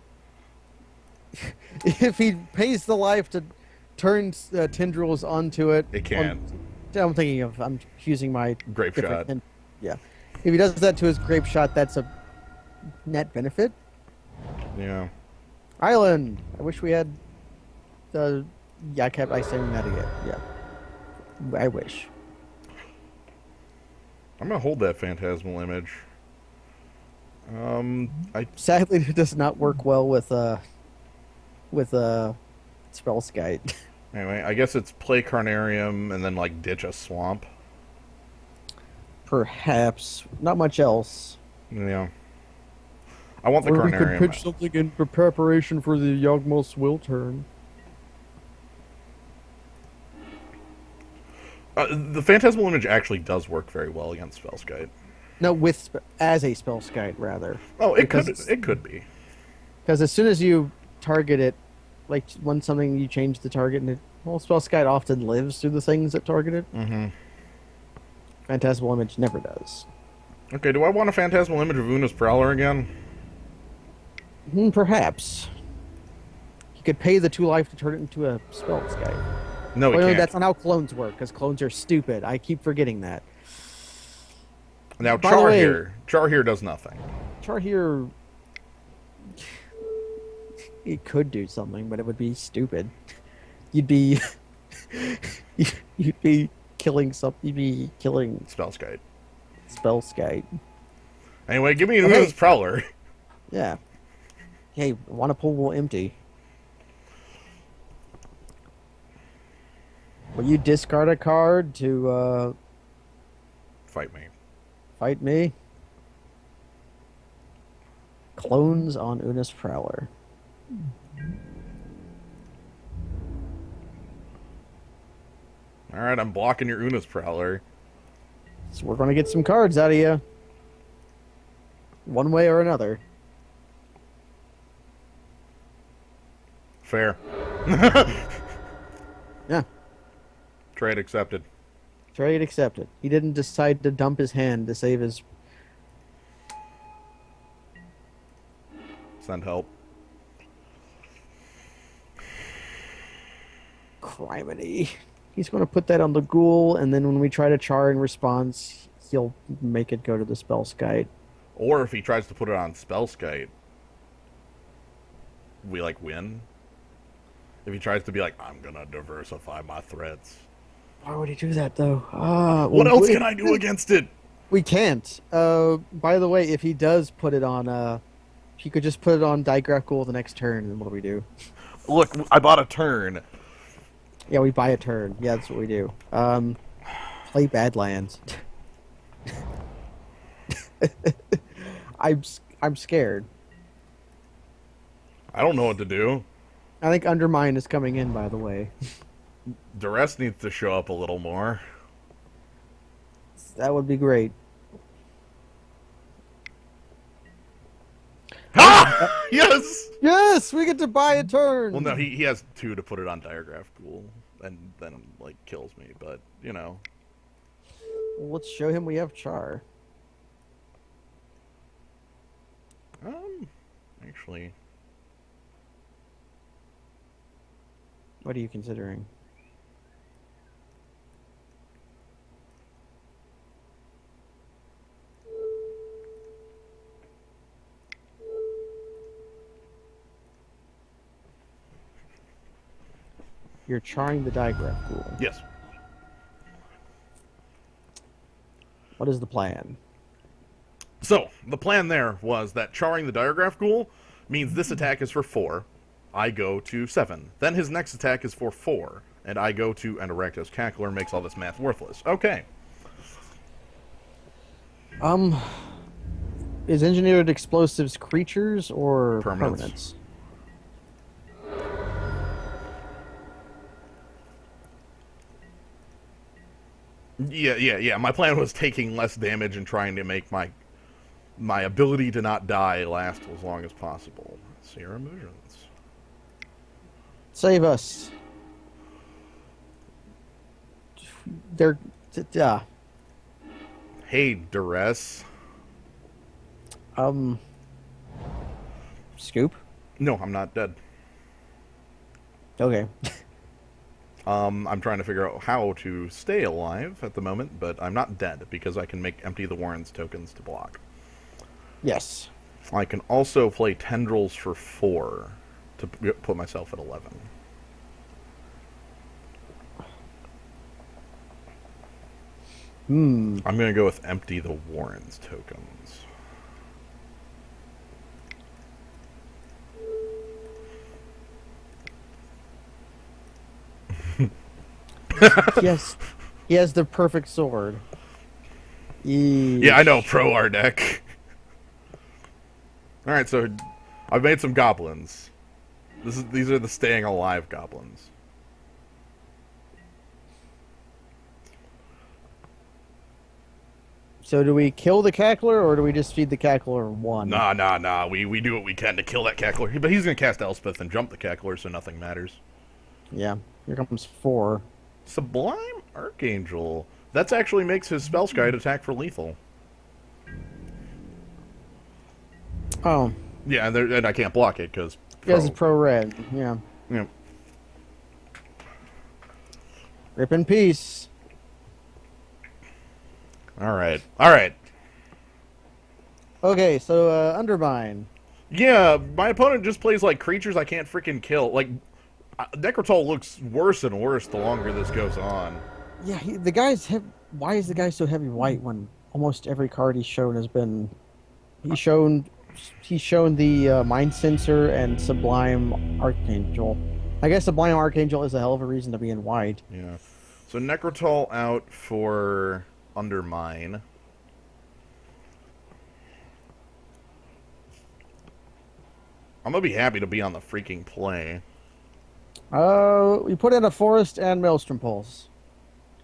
If he pays the life to turn tendrils onto it, It can. I'm using my Grape different Shot. yeah. If he does that to his Grape Shot, that's a net benefit. Yeah. Island. I wish we had the. Yeah, I kept saying that again. Yeah. I wish. I'm gonna hold that Phantasmal Image. Sadly, it does not work well with Spellskite. Anyway, I guess it's play Carnarium and then like ditch a swamp. Perhaps not much else. Yeah. I want the Or we could Carnarium. pitch something in preparation for the Yawgmoth's will turn. The Phantasmal Image actually does work very well against Spellskite. No, as a Spellskite rather. Oh, Because it could be. Because as soon as you target it, like when something you change the target, and Spellskite often lives through the things that target it. Mm-hmm. Phantasmal Image never does. Okay, do I want a Phantasmal Image of Una's Prowler again? Perhaps. You could pay the 2 life to turn it into a Spellskite. No, Well, it can't. that's not how clones work, because clones are stupid. I keep forgetting that. Now, By the way- Char here does nothing. Char here, it could do something, but it would be stupid. You'd be, you'd be killing something. You'd be killing Spellskite. Spellskite. Anyway, give me an Okay. Una's Prowler. Yeah. Hey, want a pool empty? Will you discard a card to Fight me. fight me? Clones on Una's Prowler. Alright, I'm blocking your Una's Prowler. So we're going to get some cards out of you. One way or another. Fair. Yeah. Trade accepted. Trade accepted. He didn't decide to dump his hand to save his... Send help. Criminy. He's going to put that on the ghoul, and then when we try to char in response, he'll make it go to the spell skite. Or if he tries to put it on Spellskite, we like win. If he tries to be like, I'm gonna diversify my threats. Why would he do that though? What else can I do against it? We can't. By the way, if he does put it on, he could just put it on Digraph Ghoul the next turn, and what do we do? Look, I bought a turn. Yeah, we buy a turn. Yeah, that's what we do. Play Badlands. I'm scared. I don't know what to do. I think Undermine is coming in, by the way. Duress needs to show up a little more. That would be great. Ha! Yes! Yes, we get to buy a turn. Well, no, he has 2 to put it on Digraph Ghoul, and then, like, kills me, but, you know. Well, let's show him we have Char. Actually... What are you considering? You're charring the Digraph Ghoul. Yes. What is the plan? So, the plan there was that charring the Digraph Ghoul means this attack is for 4. I go to 7. Then his next attack is for 4. And I go to... And Erectus Cackler makes all this math worthless. Okay. Is engineered explosives creatures or Permanents. permanents? Yeah. My plan was taking less damage and trying to make my ability to not die last as long as possible. Sierra Illusions. Save us. They're... Hey, Duress. Scoop? No, I'm not dead. Okay. I'm trying to figure out how to stay alive at the moment, but I'm not dead because I can make Empty the Warrens tokens to block. Yes. I can also play Tendrils for 4 to put myself at 11. I'm going to go with Empty the Warrens tokens. Yes. He has the perfect sword. Yeah, I know, pro R deck. Alright, so I've made some goblins. These are the staying alive goblins. So do we kill the cackler, or do we just feed the cackler one? Nah. We do what we can to kill that cackler. But he's going to cast Elspeth and jump the cackler, so nothing matters. Yeah. Here comes 4. Sublime Archangel. That actually makes his Spellskite attack for lethal. Oh. Yeah, and I can't block it because... He has a pro red. Yeah. Yeah. Rip in peace. Alright. Okay, so Undermine. Yeah, my opponent just plays like creatures I can't freaking kill. Like, Necrotol looks worse and worse the longer this goes on. Yeah, the guy's why is the guy so heavy white when almost every card he's shown has been... He's shown the Mind Sensor and Sublime Archangel. I guess Sublime Archangel is a hell of a reason to be in white. Yeah. So Necrotol out for Undermine. I'm gonna be happy to be on the freaking play. We put in a Forest and Maelstrom Pulse.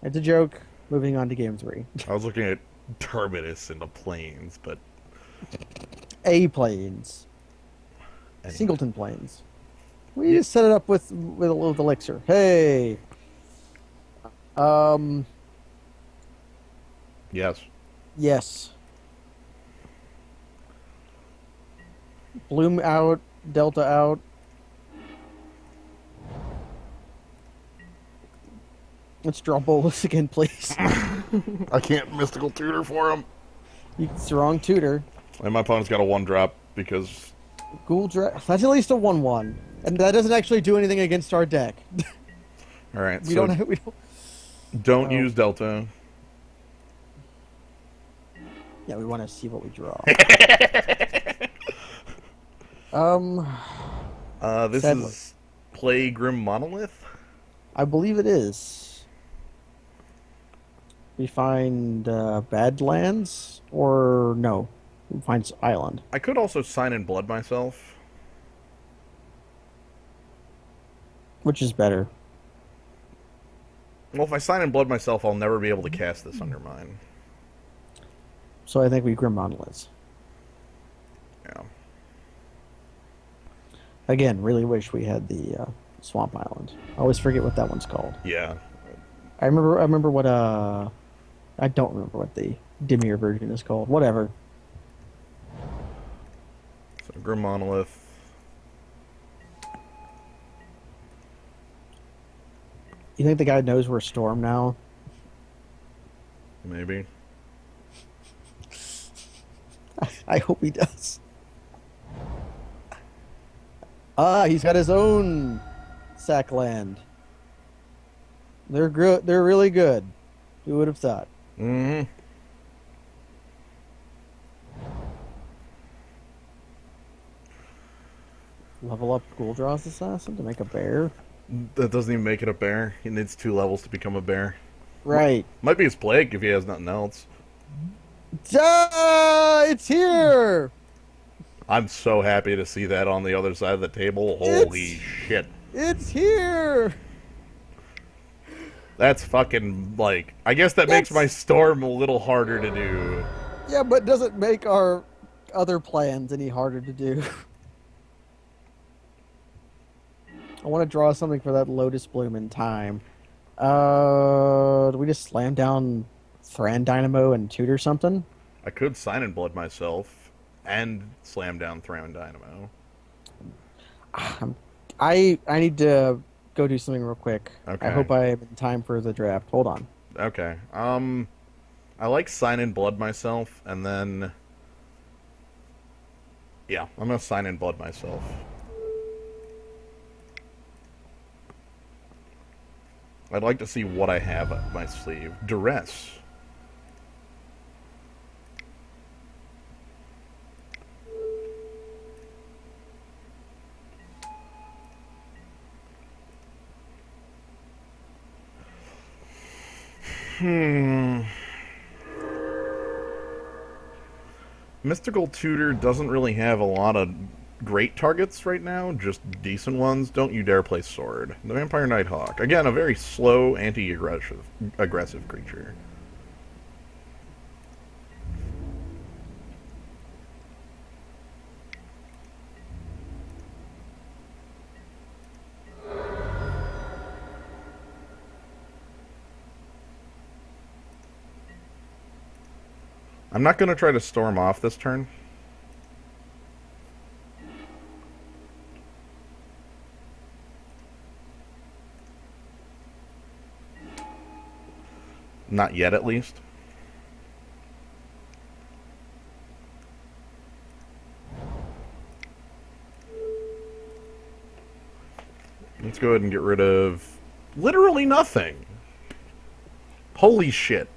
It's a joke. Moving on to game 3. I was looking at Terminus into Plains, but... A planes. Anyway. Singleton planes. We just set it up with elixir. Hey. Yes. Yes. Bloom out. Delta out. Let's draw Bolus again, please. I can't mystical tutor for him. It's the wrong tutor. And my opponent's got a 1-drop because. Ghoul That's at least a 1/1. And that doesn't actually do anything against our deck. Alright, we so don't have, we don't don't use Delta. Yeah, we want to see what we draw. This Sadly. is play Grim Monolith. I believe it is. We find Badlands, or no, we find Island. I could also sign in Blood myself. Which is better? Well, if I sign in Blood myself, I'll never be able to cast this under mine. So I think we Grim Monoliths. Yeah. Again, really wish we had the Swamp Island. I always forget what that one's called. Yeah. I remember what I don't remember what the Dimir version is called. Whatever. So Grim Monolith. You think the guy knows we're Storm now? Maybe. I hope he does. He's got his own sack land. They're good. They're really good. Who would have thought? Mm-hmm. Level up Ghouldra's Assassin to make a bear? That doesn't even make it a bear. He needs 2 levels to become a bear. Right. Might be his plague if he has nothing else. It's here! I'm so happy to see that on the other side of the table. Holy shit. It's here! That's fucking, like... I guess that makes my storm a little harder to do. Yeah, but doesn't make our other plans any harder to do. I want to draw something for that Lotus Bloom in time. Do we just slam down Thran Dynamo and tutor something? I could sign in Blood myself and slam down Thran Dynamo. I need to go do something real quick. Okay. I hope I am in time for the draft. Hold on. Okay. I like sign in Blood myself, and then... Yeah, I'm gonna sign in Blood myself. I'd like to see what I have up my sleeve. Duress. Mystical Tutor doesn't really have a lot of great targets right now, just decent ones. Don't you dare play Sword. The Vampire Nighthawk. Again, a very slow, aggressive creature. I'm not going to try to storm off this turn. Not yet, at least. Let's go ahead and get rid of literally nothing. Holy shit.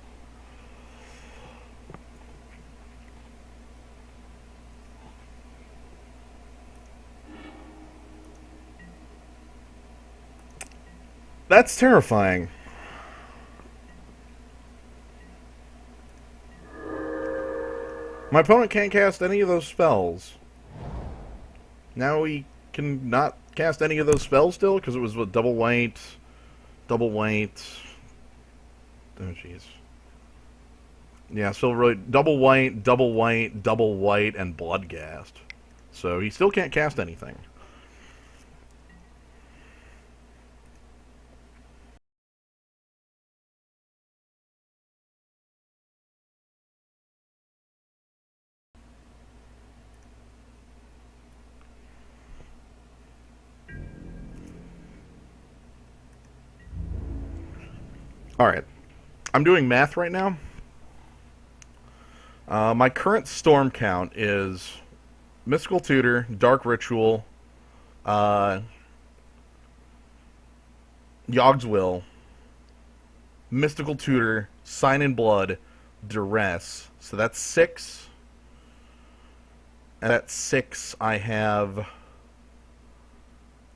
That's terrifying. My opponent can't cast any of those spells. Now he can not cast any of those spells still, because it was with double white. Oh, jeez. Yeah, so really, double white, and Bloodghast. So he still can't cast anything. Alright. I'm doing math right now. My current storm count is Mystical Tutor, Dark Ritual, uh, Yog's Will, Mystical Tutor, Sign in Blood, Duress. So that's 6. And at 6, I have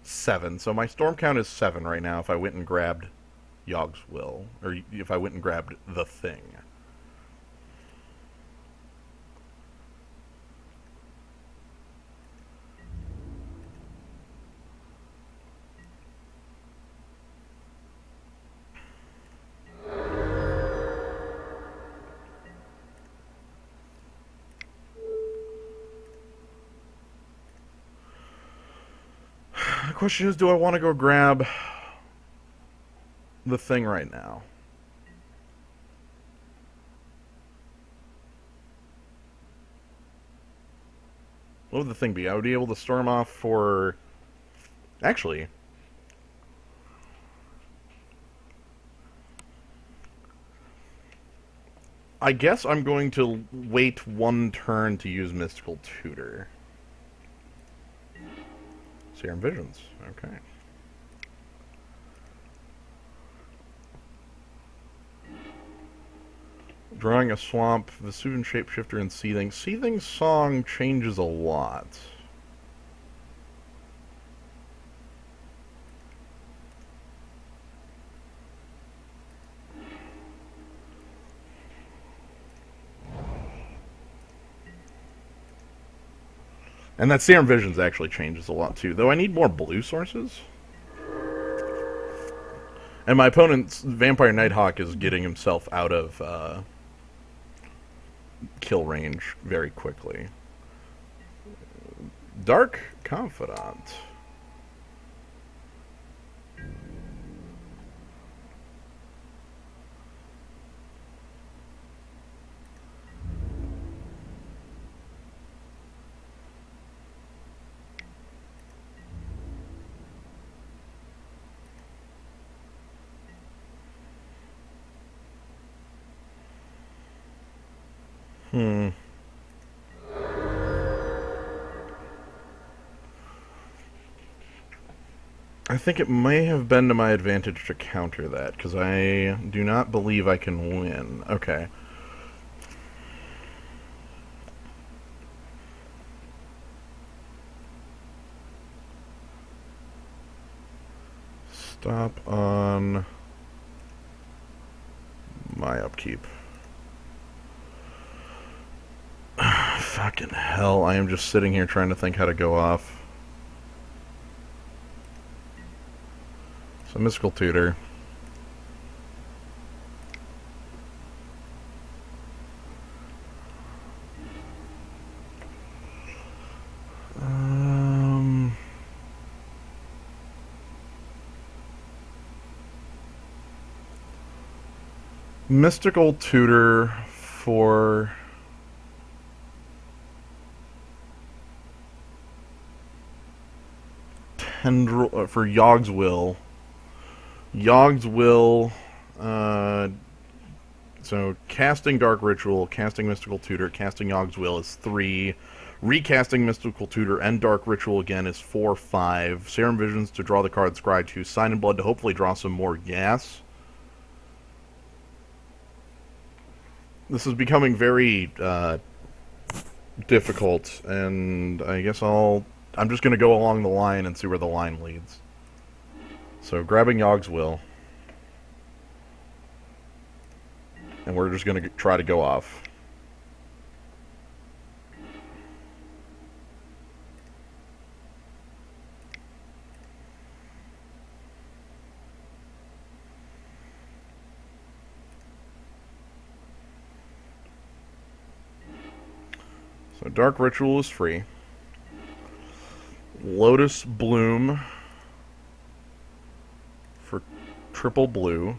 7. So my storm count is 7 right now if I went and grabbed Yog's Will. Or if I went and grabbed the thing. The question is, do I want to go grab the thing right now? What would the thing be? I would be able to storm off for... Actually... I guess I'm going to wait one turn to use Mystical Tutor. Serum Visions. Okay. Drawing a Swamp, Vesuvian Shapeshifter, and Seething. Seething's song changes a lot. And that Serum Visions actually changes a lot too, though I need more blue sources. And my opponent's Vampire Nighthawk is getting himself out of kill range very quickly. Dark Confidant. I think it may have been to my advantage to counter that, because I do not believe I can win. Okay. Stop on my upkeep. Fucking hell, I am just sitting here trying to think how to go off. So Mystical Tutor. Mystical Tutor for... Tendril... for Yog's Will. Yog's Will... so, casting Dark Ritual, casting Mystical Tutor, casting Yog's Will is 3. Recasting Mystical Tutor and Dark Ritual again is 4, 5. Serum Visions to draw the card Scry 2. Sign in Blood to hopefully draw some more gas. This is becoming very difficult, and I guess I'm just going to go along the line and see where the line leads. So, grabbing Yog's Will. And we're just going to try to go off. So Dark Ritual is free. Lotus Bloom for triple blue.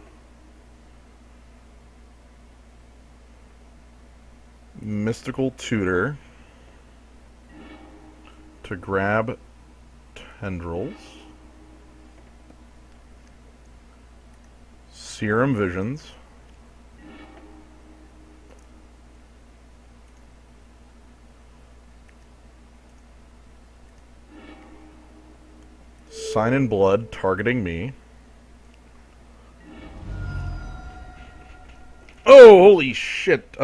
Mystical Tutor to grab tendrils. Serum Visions. Sign in Blood, targeting me. Oh, holy shit.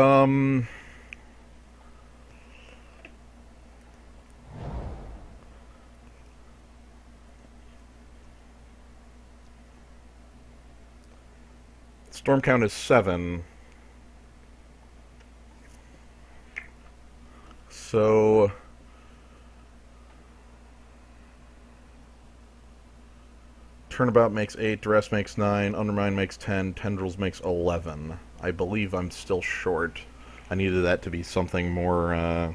Storm count is 7. So Turnabout makes 8, Duress makes 9, Undermine makes 10, Tendrils makes 11. I believe I'm still short. I needed that to be something more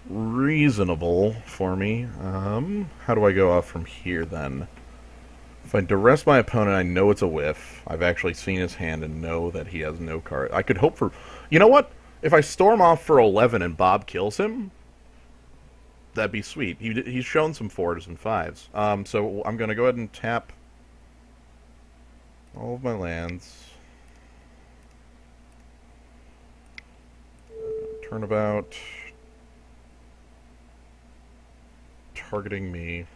reasonable for me. How do I go off from here then? If I Duress my opponent, I know it's a whiff. I've actually seen his hand and know that he has no card. I could hope for... You know what? If I storm off for 11 and Bob kills him, that'd be sweet. He's shown some 4s and 5s. So I'm going to go ahead and tap all of my lands. Turnabout. Targeting me.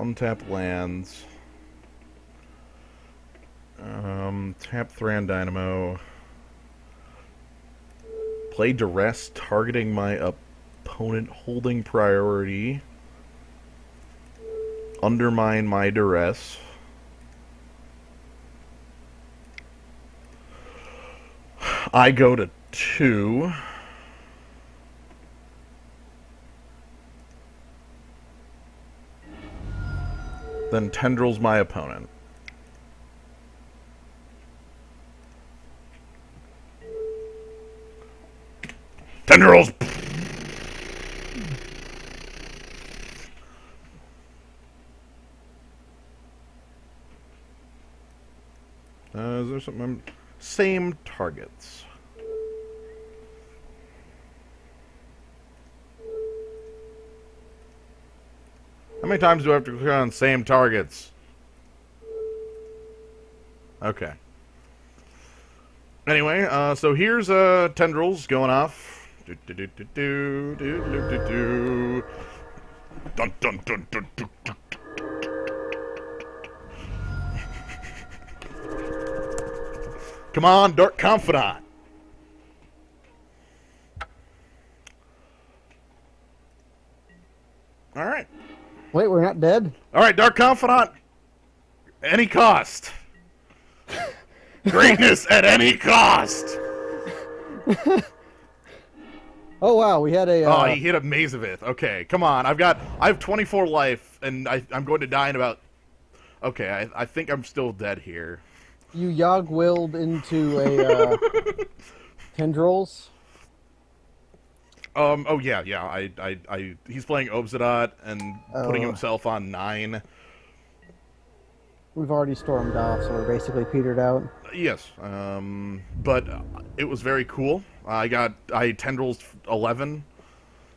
Untap lands. Tap Thran Dynamo. Play Duress, targeting my opponent holding priority. Undermine my Duress. I go to 2. Then Tendrils my opponent. Tendrils! Is there something? Same targets. How many times do I have to click on same targets? Okay. Anyway, so here's Tendrils going off. Do do do do do do do do do. Dun dun dun dun dun dun. Come on, Dark Confidant. All right. Wait, we're not dead? All right, Dark Confidant. Any cost. Greatness at any cost. Oh wow, we had a. Oh, he hit a Mazavith. Okay, come on. I have 24 life, and I'm going to die in about. Okay, I think I'm still dead here. You Yogg-willed into a Tendrils. Oh yeah. He's playing Obzadot and putting himself on 9. We've already stormed off, so we're basically petered out. Yes. But it was very cool. I Tendrils 11.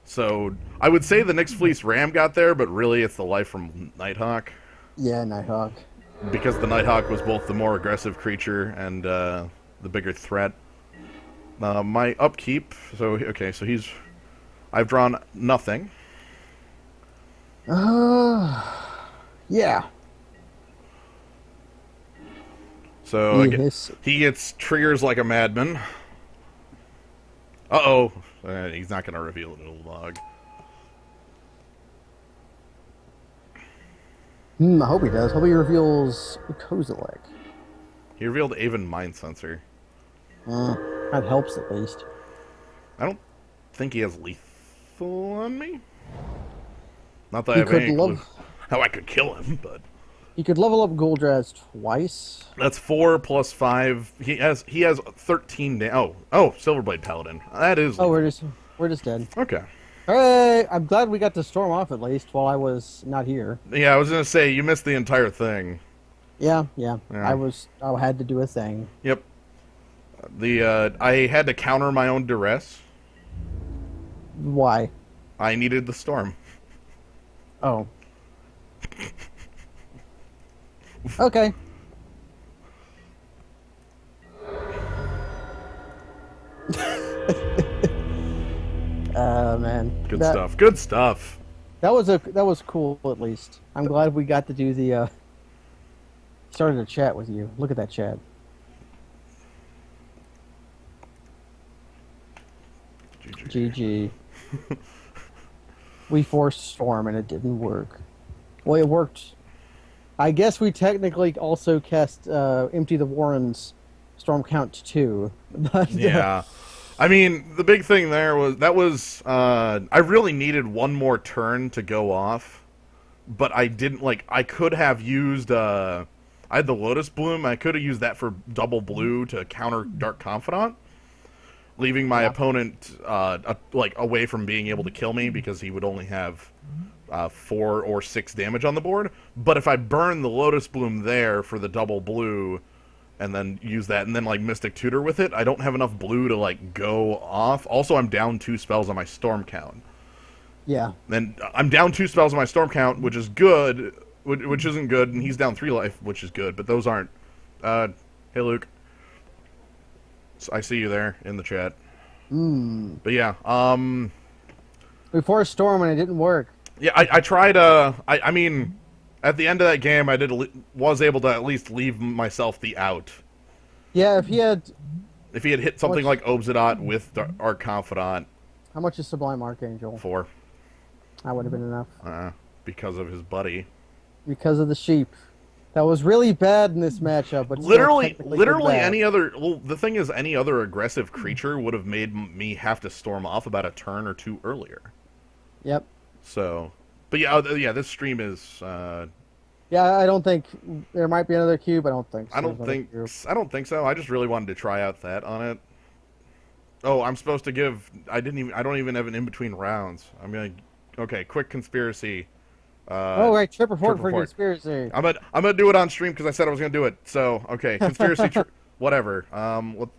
So I would say the Nyx Fleece Ram got there, but really it's the life from Nighthawk. Yeah, Nighthawk. Because the Nighthawk was both the more aggressive creature and the bigger threat. My upkeep, so I've drawn nothing. Yeah. So he gets triggers like a madman. Uh-oh. He's not going to reveal the log. I hope he does. Hope he reveals Kozilek. He revealed Aven Mind Sensor. That helps at least. I don't think he has lethal on me. Not that I have any clue how I could kill him, but... He could level up Goldraz twice. That's 4 plus 5. He has 13 damage. Oh, Silverblade Paladin. That is... Oh, we're just dead. Okay. Hey, I'm glad we got to storm off at least while I was not here. Yeah, I was gonna say you missed the entire thing. Yeah, yeah. Yeah. I had to do a thing. Yep. I had to counter my own duress. Why? I needed the storm. Oh. Okay. Man. Good stuff. Good stuff. That was cool at least. I'm glad we got to do the started a chat with you. Look at that chat. GG. We forced storm and it didn't work. Well, it worked. I guess we technically also cast Empty the Warrens storm count to 2. But Yeah. I mean, the big thing there was I really needed one more turn to go off, but I didn't I could have used I had the Lotus Bloom. I could have used that for double blue to counter Dark Confidant, leaving my opponent away from being able to kill me because he would only have 4 or 6 damage on the board. But if I burn the Lotus Bloom there for the double blue, and then use that, and then Mystic Tutor with it, I don't have enough blue to go off. Also, I'm down 2 spells on my Storm count. yeah. Then I'm down 2 spells on my Storm count, which is good, which isn't good, and he's down 3 life, which is good. But those aren't. Hey, Luke. So I see you there in the chat. But yeah, We forced storm and it didn't work. yeah, I tried. I mean, at the end of that game, I was able to at least leave myself the out. Yeah, if he had. If he had hit something like Obsidian with our Confidant, How much is Sublime Archangel? 4, That would have been enough. because of his buddy. Because of the sheep. That was really bad in this matchup, but still Literally technically bad. any other. Well, the thing is, any other aggressive creature would have made me have to storm off about a turn or 2 earlier. Yep. So, but yeah, this stream is. Yeah, I don't think there might be another cube. I don't think. So. I don't think so. I just really wanted to try out that on it. Oh, I'm supposed to give. I don't even have an in between rounds. I'm gonna. Okay, quick conspiracy. Oh right, trip report trip for report. conspiracy. I'm gonna do it on stream because I said I was gonna do it. So okay, conspiracy. Whatever.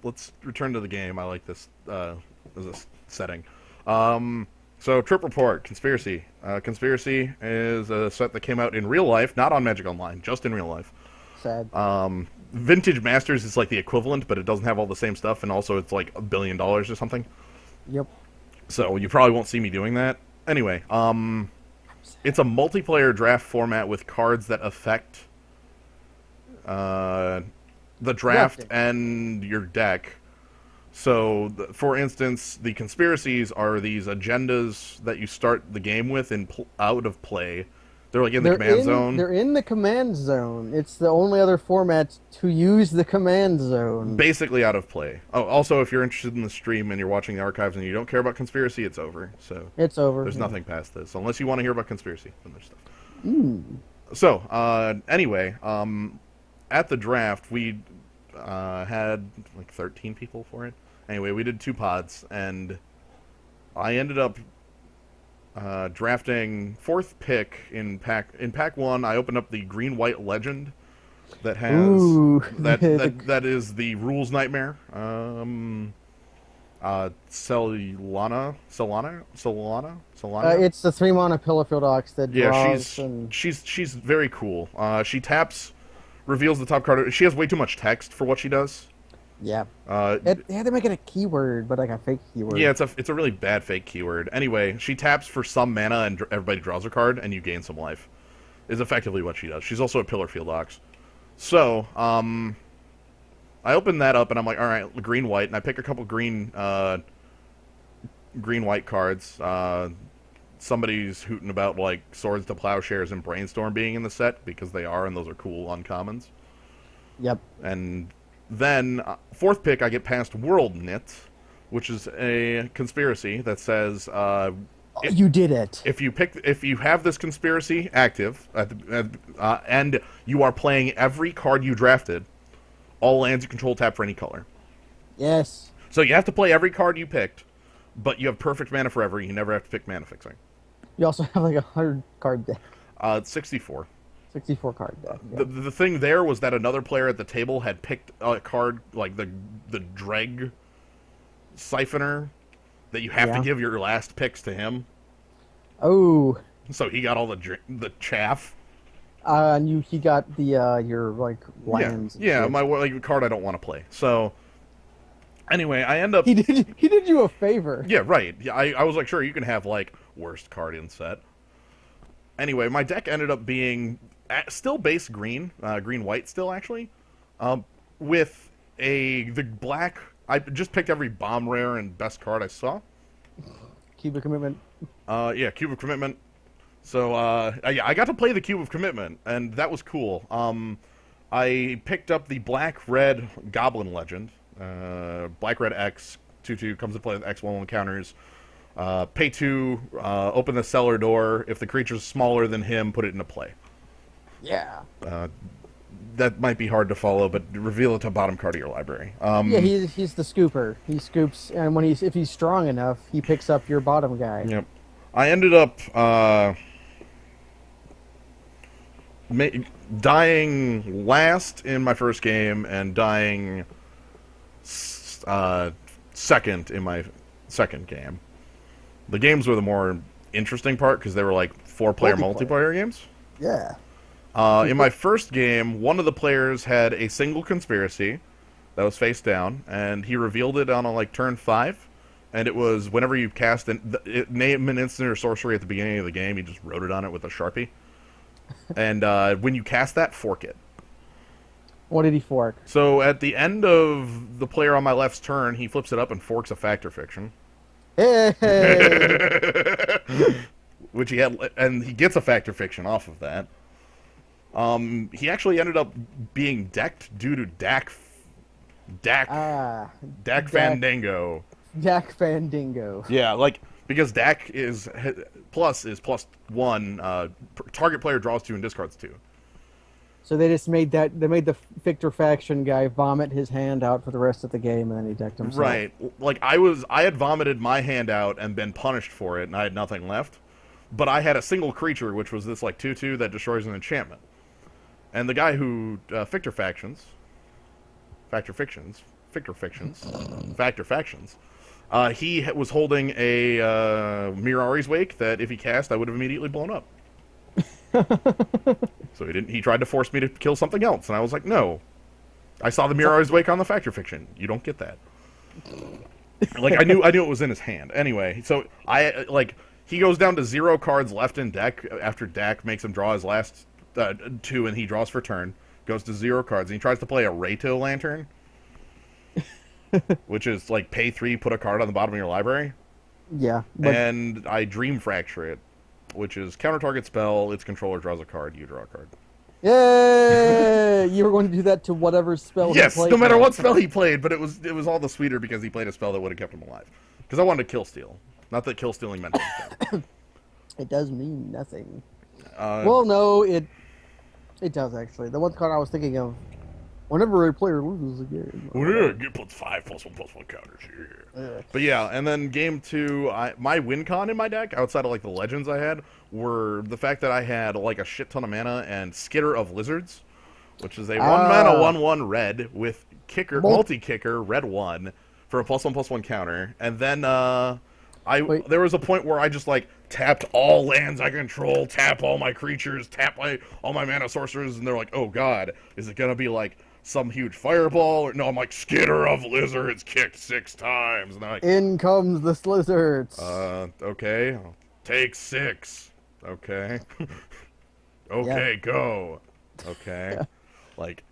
Let's return to the game. I like this this setting. So trip report conspiracy. Conspiracy is a set that came out in real life, not on Magic Online, just in real life. Sad. Vintage Masters is like the equivalent, but it doesn't have all the same stuff, and also it's like $1 billion or something. Yep. So you probably won't see me doing that. Anyway, it's a multiplayer draft format with cards that affect the draft Drafting. and your deck. So, for instance, the conspiracies are these agendas that you start the game with out of play. They're like in the command zone. They're in the command zone. It's the only other format to use the command zone. Basically out of play. Oh, also, if you're interested in the stream and you're watching the archives and you don't care about conspiracy, it's over. So It's over. there's nothing past this. Unless you want to hear about conspiracy, then there's stuff. Mm. So, anyway, at the draft, we had like 13 people for it. Anyway, we did 2 pods, and I ended up drafting 4th pick in pack 1. I opened up the green-white legend that has Ooh. that is the rules nightmare. Solana. It's the 3-mana Pillowfield Ox that draws. Yeah, she's very cool. She taps, reveals the top card. She has way too much text for what she does. Yeah. They had to make it a keyword, but like a fake keyword. Yeah, it's a really bad fake keyword. Anyway, she taps for some mana and everybody draws a card and you gain some life. Is effectively what she does. She's also a Pillarfield Ox. So, I open that up and I'm like, all right, green white, and I pick a couple green white cards. Somebody's hooting about like Swords to Plowshares and Brainstorm being in the set because they are, and those are cool uncommons. Yep. And then 4th pick, I get past World Knit, which is a conspiracy that says You did it. if you have this conspiracy active and you are playing every card you drafted, all lands you control tap for any color. Yes. So you have to play every card you picked, but you have perfect mana forever. You never have to pick mana fixing. You also have like a 100 card deck, It's 64. 64 card deck. Yeah. The thing there was that another player at the table had picked a card like the Dreg Siphoner that you have to Yeah. give your last picks to him. Oh, So he got all the chaff. and he got the your like lands. and Yeah, shit. my like card I don't want to play. So anyway, I end up he did you a favor. yeah, right. Yeah, I was like, sure, you can have like worst card in set. Anyway, my deck ended up being still base green, green white still actually, with the black. I just picked every bomb rare and best card I saw. Keep a commitment. Yeah, Cube of Commitment. So yeah, I got to play the Cube of Commitment, and that was cool. I picked up the black red Goblin Legend, black red X 2/2 comes to play with X1 counters. Pay 2, open the cellar door. If the creature's smaller than him, put it into play. Yeah. That might be hard to follow, but reveal it to bottom card of your library. Yeah, he's the scooper. He scoops, and if he's strong enough, he picks up your bottom guy. Yep. I ended up dying last in my first game and dying second in my second game. The games were the more interesting part because they were like 4-player multiplayer games. Yeah. In my first game, one of the players had a single conspiracy that was face down, and he revealed it on like turn 5. And it was whenever you cast name an instant or sorcery at the beginning of the game, he just wrote it on it with a Sharpie. And when you cast that, fork it. What did he fork? So at the end of the player on my left's turn, he flips it up and forks a Fact or Fiction. Hey! Which he had, and he gets a Fact or Fiction off of that. He actually ended up being decked due to Dak Fandango. Dak Fandango. Yeah, like because Dak is +1. Target player draws 2 and discards 2. So they made the Victor faction guy vomit his hand out for the rest of the game, and then he decked himself. Right. Like I had vomited my hand out and been punished for it, and I had nothing left. But I had a single creature, which was this like 2/2 that destroys an enchantment. And the guy who Factor Factions, he was holding a Mirari's Wake that if he cast, I would have immediately blown up. So he didn't. He tried to force me to kill something else, and I was like, no. I saw the Mirari's Wake on the Factor Fiction. You don't get that. Like I knew it was in his hand. Anyway, so he goes down to 0 cards left in deck after Dak makes him draw his last 2, and he draws for turn. Goes to 0 cards, and he tries to play a Rayto Lantern. Which is like pay 3, put a card on the bottom of your library. Yeah. But And I Dream Fracture it, which is counter target spell, its controller draws a card, you draw a card. yay! You were going to do that to whatever spell Yes, he played. no matter now. what spell he played, but it was all the sweeter because he played a spell that would have kept him alive. Because I wanted to kill steal. Not that kill stealing meant anything. It does mean nothing. Uh, Well, no, it does actually. The one card I was thinking of, whenever a player loses a game. get +5/+1/+1 counters here. Yeah. But yeah, and then game 2, my win con in my deck, outside of like the legends I had, were the fact that I had like a shit ton of mana and Skitter of Lizards, which is a 1 mana 1/1 red with multi-kicker, red 1 for a +1/+1 counter. And then there was a point where I just like tapped all lands I control, tap all my creatures, tap all my mana sorcerers, and they're like, oh god, is it gonna be like some huge fireball? Or no, I'm like, Skitter of Lizards kicked 6 times. And I'm like, In comes the Slizzards. okay, I'll take 6. Okay. Okay, go. Okay. Like,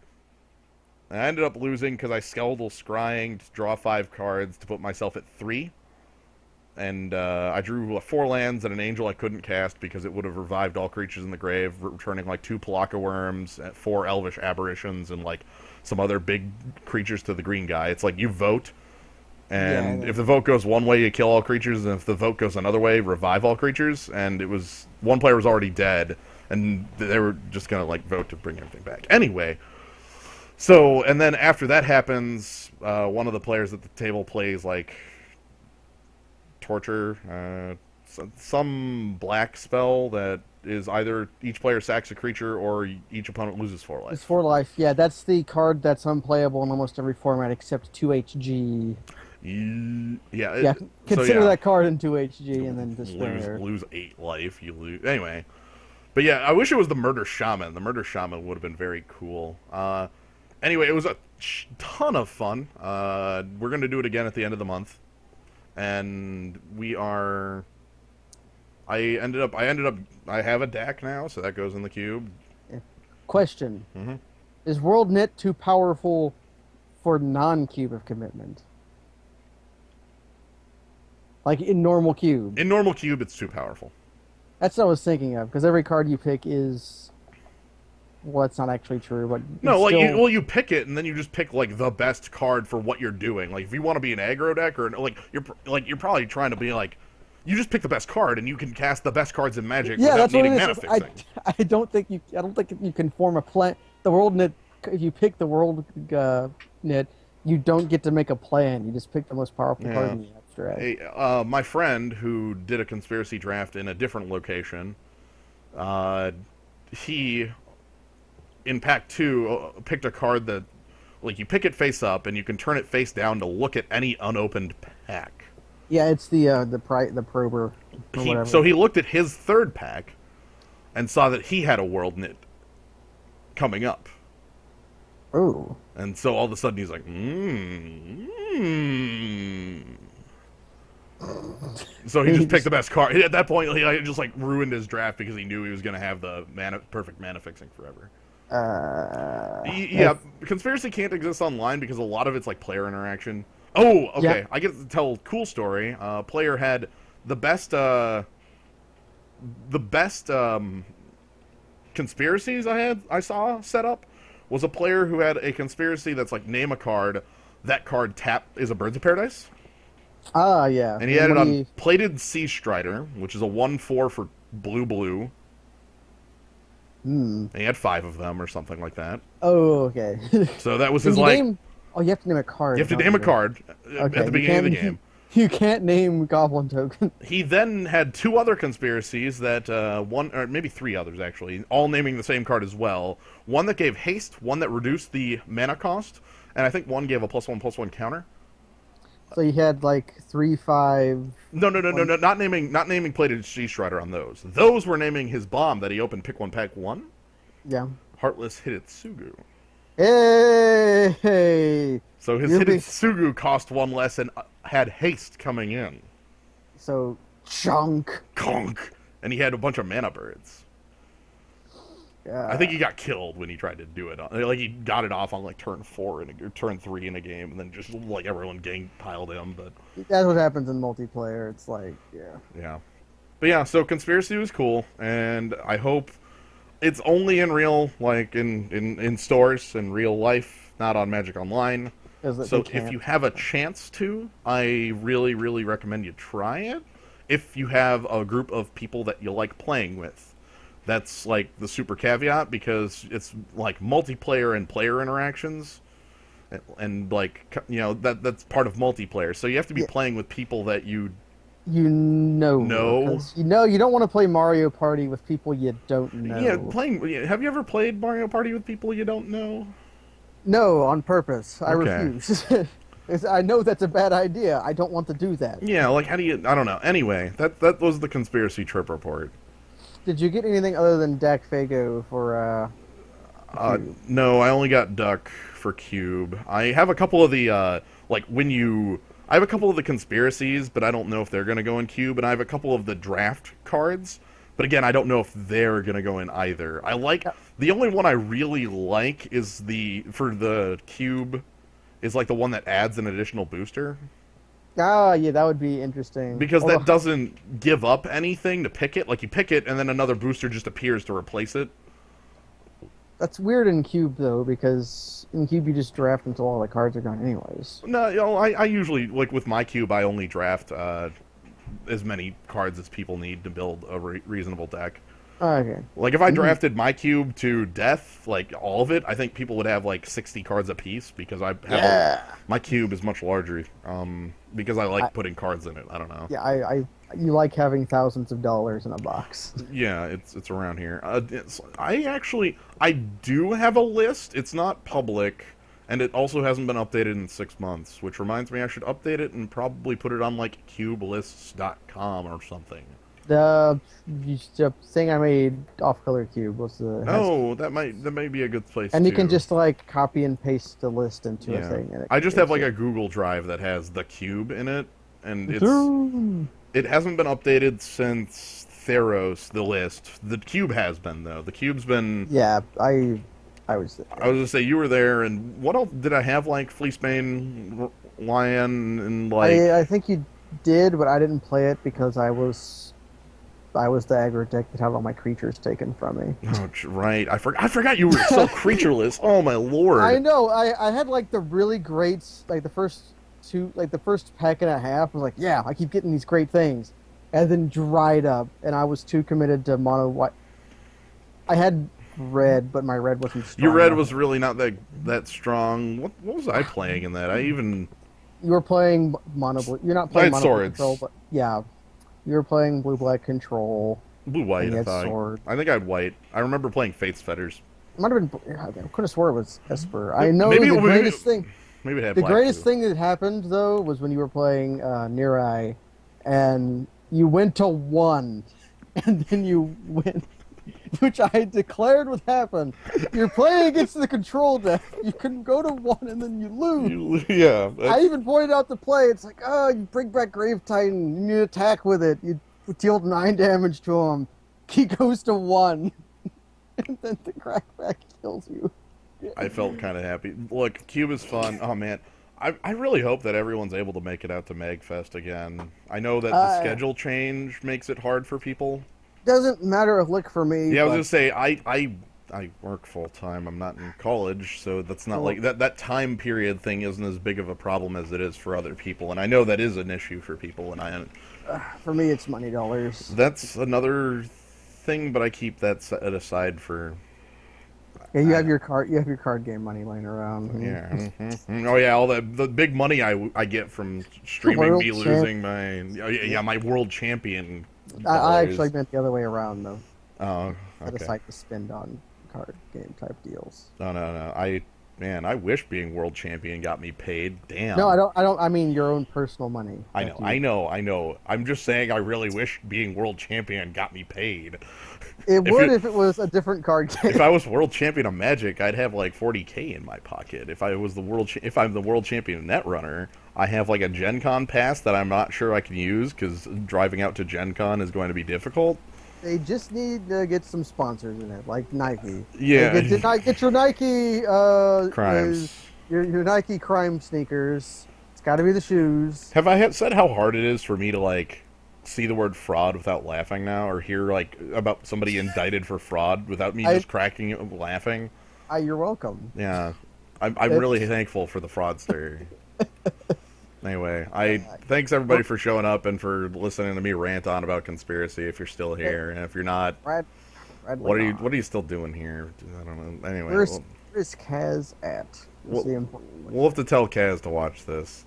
I ended up losing because I Skeletal Scrying to draw 5 cards to put myself at 3. And I drew 4 lands and an angel I couldn't cast because it would have revived all creatures in the grave, returning like 2 Palaka Worms, 4 Elvish Aberrations, and like some other big creatures to the green guy. It's like you vote, and if the vote goes one way, you kill all creatures, and if the vote goes another way, revive all creatures. And it was one player was already dead, and they were just gonna like vote to bring everything back. Anyway, so and then after that happens, one of the players at the table plays like torture, some black spell that is either each player sacks a creature or each opponent loses 4 It's life. 4 life. Yeah, that's the card that's unplayable in almost every format except 2HG. Yeah. Yeah, So consider yeah, that card in 2HG and then lose despair. lose 8 life. You lose anyway. But yeah, I wish it was the Murder Shaman. The Murder Shaman would have been very cool. Anyway, it was a ton of fun. We're gonna do it again at the end of the month, and we are. I have a deck now, so that goes in the cube. Question: Hmm. Is WorldNet too powerful for non-cube of commitment? Like in normal cube. In normal cube, it's too powerful. That's what I was thinking of, because every card you pick is. Well, that's not actually true, but No, it's like still... you pick it, and then you just pick like the best card for what you're doing. Like if you want to be an aggro deck, or you're probably trying to be like, you just pick the best card, and you can cast the best cards in Magic Yeah, without that's what needing it mana is. fixing. I don't think you. I don't think you can form a plan. The world net. If you pick the world net, you don't get to make a plan. You just pick the most powerful card Yeah. in the abstract. Hey, my friend who did a conspiracy draft in a different location, he in pack 2 picked a card that, like, you pick it face up and you can turn it face down to look at any unopened pack. Yeah, it's the prober or whatever. So he looked at his third pack and saw that he had a world knit coming up. Oh, And so all of a sudden he's like, So he just picked the best card. At that point, he just like ruined his draft because he knew he was going to have the perfect mana fixing forever. Yeah, conspiracy can't exist online because a lot of it's like player interaction. Oh, okay. Yeah. I get to tell a cool story. Player had the best conspiracies I saw set up was a player who had a conspiracy that's like name a card. That card is a Birds of Paradise. Yeah. And he had it on Plated Sea Strider, which is a 1/4 for blue. Hmm. And he had 5 of them or something like that. Oh, okay. So that was Can his you like. name... Oh, you have to name a card. You have to don't name a you? card Okay, at the beginning of the game. You can't name Goblin Token. He then had 2 other conspiracies that one or maybe 3 others actually, all naming the same card as well. One that gave haste, one that reduced the mana cost, and I think one gave a +1/+1 counter. So you had like 3/5. No, not naming Plated Sea Strider on those. Those were naming his bomb that he opened pick 1 pack 1. Yeah. Heartless Hidetsugu. Hey. So his Hidetsugu cost 1 less and had haste coming in. So chunk. Conk. And he had a bunch of mana birds. I think he got killed when he tried to do it. Like he got it off on like turn 4 or turn 3 in a game, and then just like everyone gang piled him. But that's what happens in multiplayer. It's like, yeah. But yeah, so conspiracy was cool, and I hope it's only in real, like in stores in real life, not on Magic Online. So if you have a chance to, I really, really recommend you try it. If you have a group of people that you like playing with. That's like the super caveat because it's like multiplayer and player interactions, and like that's part of multiplayer. So you have to be playing with people that you know. You don't want to play Mario Party with people you don't know. Yeah, have you ever played Mario Party with people you don't know? No, on purpose. I refuse. I know that's a bad idea. I don't want to do that. Yeah, like how do you? I don't know. Anyway, that was the conspiracy trip report. Did you get anything other than Dak Fago for no, I only got Duck for Cube. I have a couple of the I have a couple of the conspiracies, but I don't know if they're going to go in Cube, and I have a couple of the draft cards, but again, I don't know if they're going to go in either. The only one I really like is for the Cube is like the one that adds an additional booster. Ah, yeah, that would be interesting. Because that doesn't give up anything to pick it. Like, you pick it, and then another booster just appears to replace it. That's weird in Cube, though, because in Cube you just draft until all the cards are gone anyways. No, I usually, like, with my Cube, I only draft as many cards as people need to build a reasonable deck. Okay. Like if I drafted my cube to death, like all of it, I think people would have like 60 cards apiece because I have Yeah. my cube is much larger. Because I I, like putting cards in it. I don't know. yeah, you like having thousands of dollars in a box. Yeah, it's around here. I do have a list. It's not public, and it also hasn't been updated in 6 months. Which reminds me, I should update it and probably put it on like cubelists.com or something. The thing I made off Color Cube was the has, Oh, that might be a good place. and you can too. just like copy and paste the list into a Yeah. thing. And I just have like it. a Google Drive that has the cube in it, and Ooh. it hasn't been updated since Theros, the list. The cube has been though. The cube's been. Yeah, I was there. I was gonna say you were there, and what else did I have? Like Fleecebane, Lion, and like. I think you did, but I didn't play it because I was the aggro deck that had all my creatures taken from me. Oh, right. I forgot you were so creatureless. Oh my lord. I know. I had like the really great like the first pack and a half was like, yeah, I keep getting these great things, and then dried up, and I was too committed to mono white. I had red, but my red wasn't strong Your red enough. was really not that strong. What was I playing in that? I even. You were playing mono blue. You're not playing I had mono blue swords. control, but yeah, you were playing blue black control. Blue And white, you I had thought. sword. I think I had white. I remember playing Fate's Fetters. Might have been. I could have swore it was Esper. I know Maybe the it- greatest thing. Maybe it had The black greatest too. thing that happened though was when you were playing Nirai, and you went to 1, and then you went, which I declared would happen. You're playing against the control deck. You can go to 1 and then you lose. Yeah. I even pointed out the play. It's like, oh, you bring back Grave Titan. You need to attack with it. You deal 9 damage to him. He goes to 1, and then the crackback kills you. I felt kind of happy. Look, Cube is fun. Oh man, I really hope that everyone's able to make it out to Magfest again. I know that the schedule change makes it hard for people. Doesn't matter a lick for me. Yeah, I was but- gonna say I work full time. I'm not in college, so that's not like that time period thing isn't as big of a problem as it is for other people. And I know that is an issue for people. And For me, it's money dollars. that's another thing, but I keep that set aside for. Yeah, you have your card game money laying around. Yeah. Oh yeah, all the big money I get from streaming World me champ- losing my my world champion. I dollars. actually meant the other way around though. Oh, I okay. decide to spend on card game type deals. No. I wish being world champion got me paid. Damn. No, I don't. I mean your own personal money. I that know, you- I know. I'm just saying I really wish being world champion got me paid. It if would it- if it was a different card game. If I was world champion of Magic, I'd have like 40K in my pocket. If I was if I'm the world champion Netrunner, I have like a Gen Con pass that I'm not sure I can use because driving out to Gen Con is going to be difficult. They just need to get some sponsors in it, like Nike. Yeah. Get your Nike Crimes. your Nike crime sneakers. It's got to be the shoes. Have I said how hard it is for me to like see the word fraud without laughing now, or hear like about somebody indicted for fraud without me just cracking up laughing? You're welcome. Yeah, I'm really thankful for the fraudster. Anyway, thanks everybody for showing up and for listening to me rant on about conspiracy. If you're still here, and if you're not, Brad what are you still doing here? I don't know. Anyway, Where's Kaz at? That's the important question. we'll have to tell Kaz to watch this.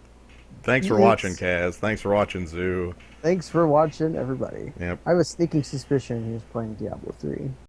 Thanks for Yes. watching, Kaz. Thanks for watching, Zoo. Thanks for watching, everybody. Yep. I have a sneaking suspicion he was playing Diablo 3.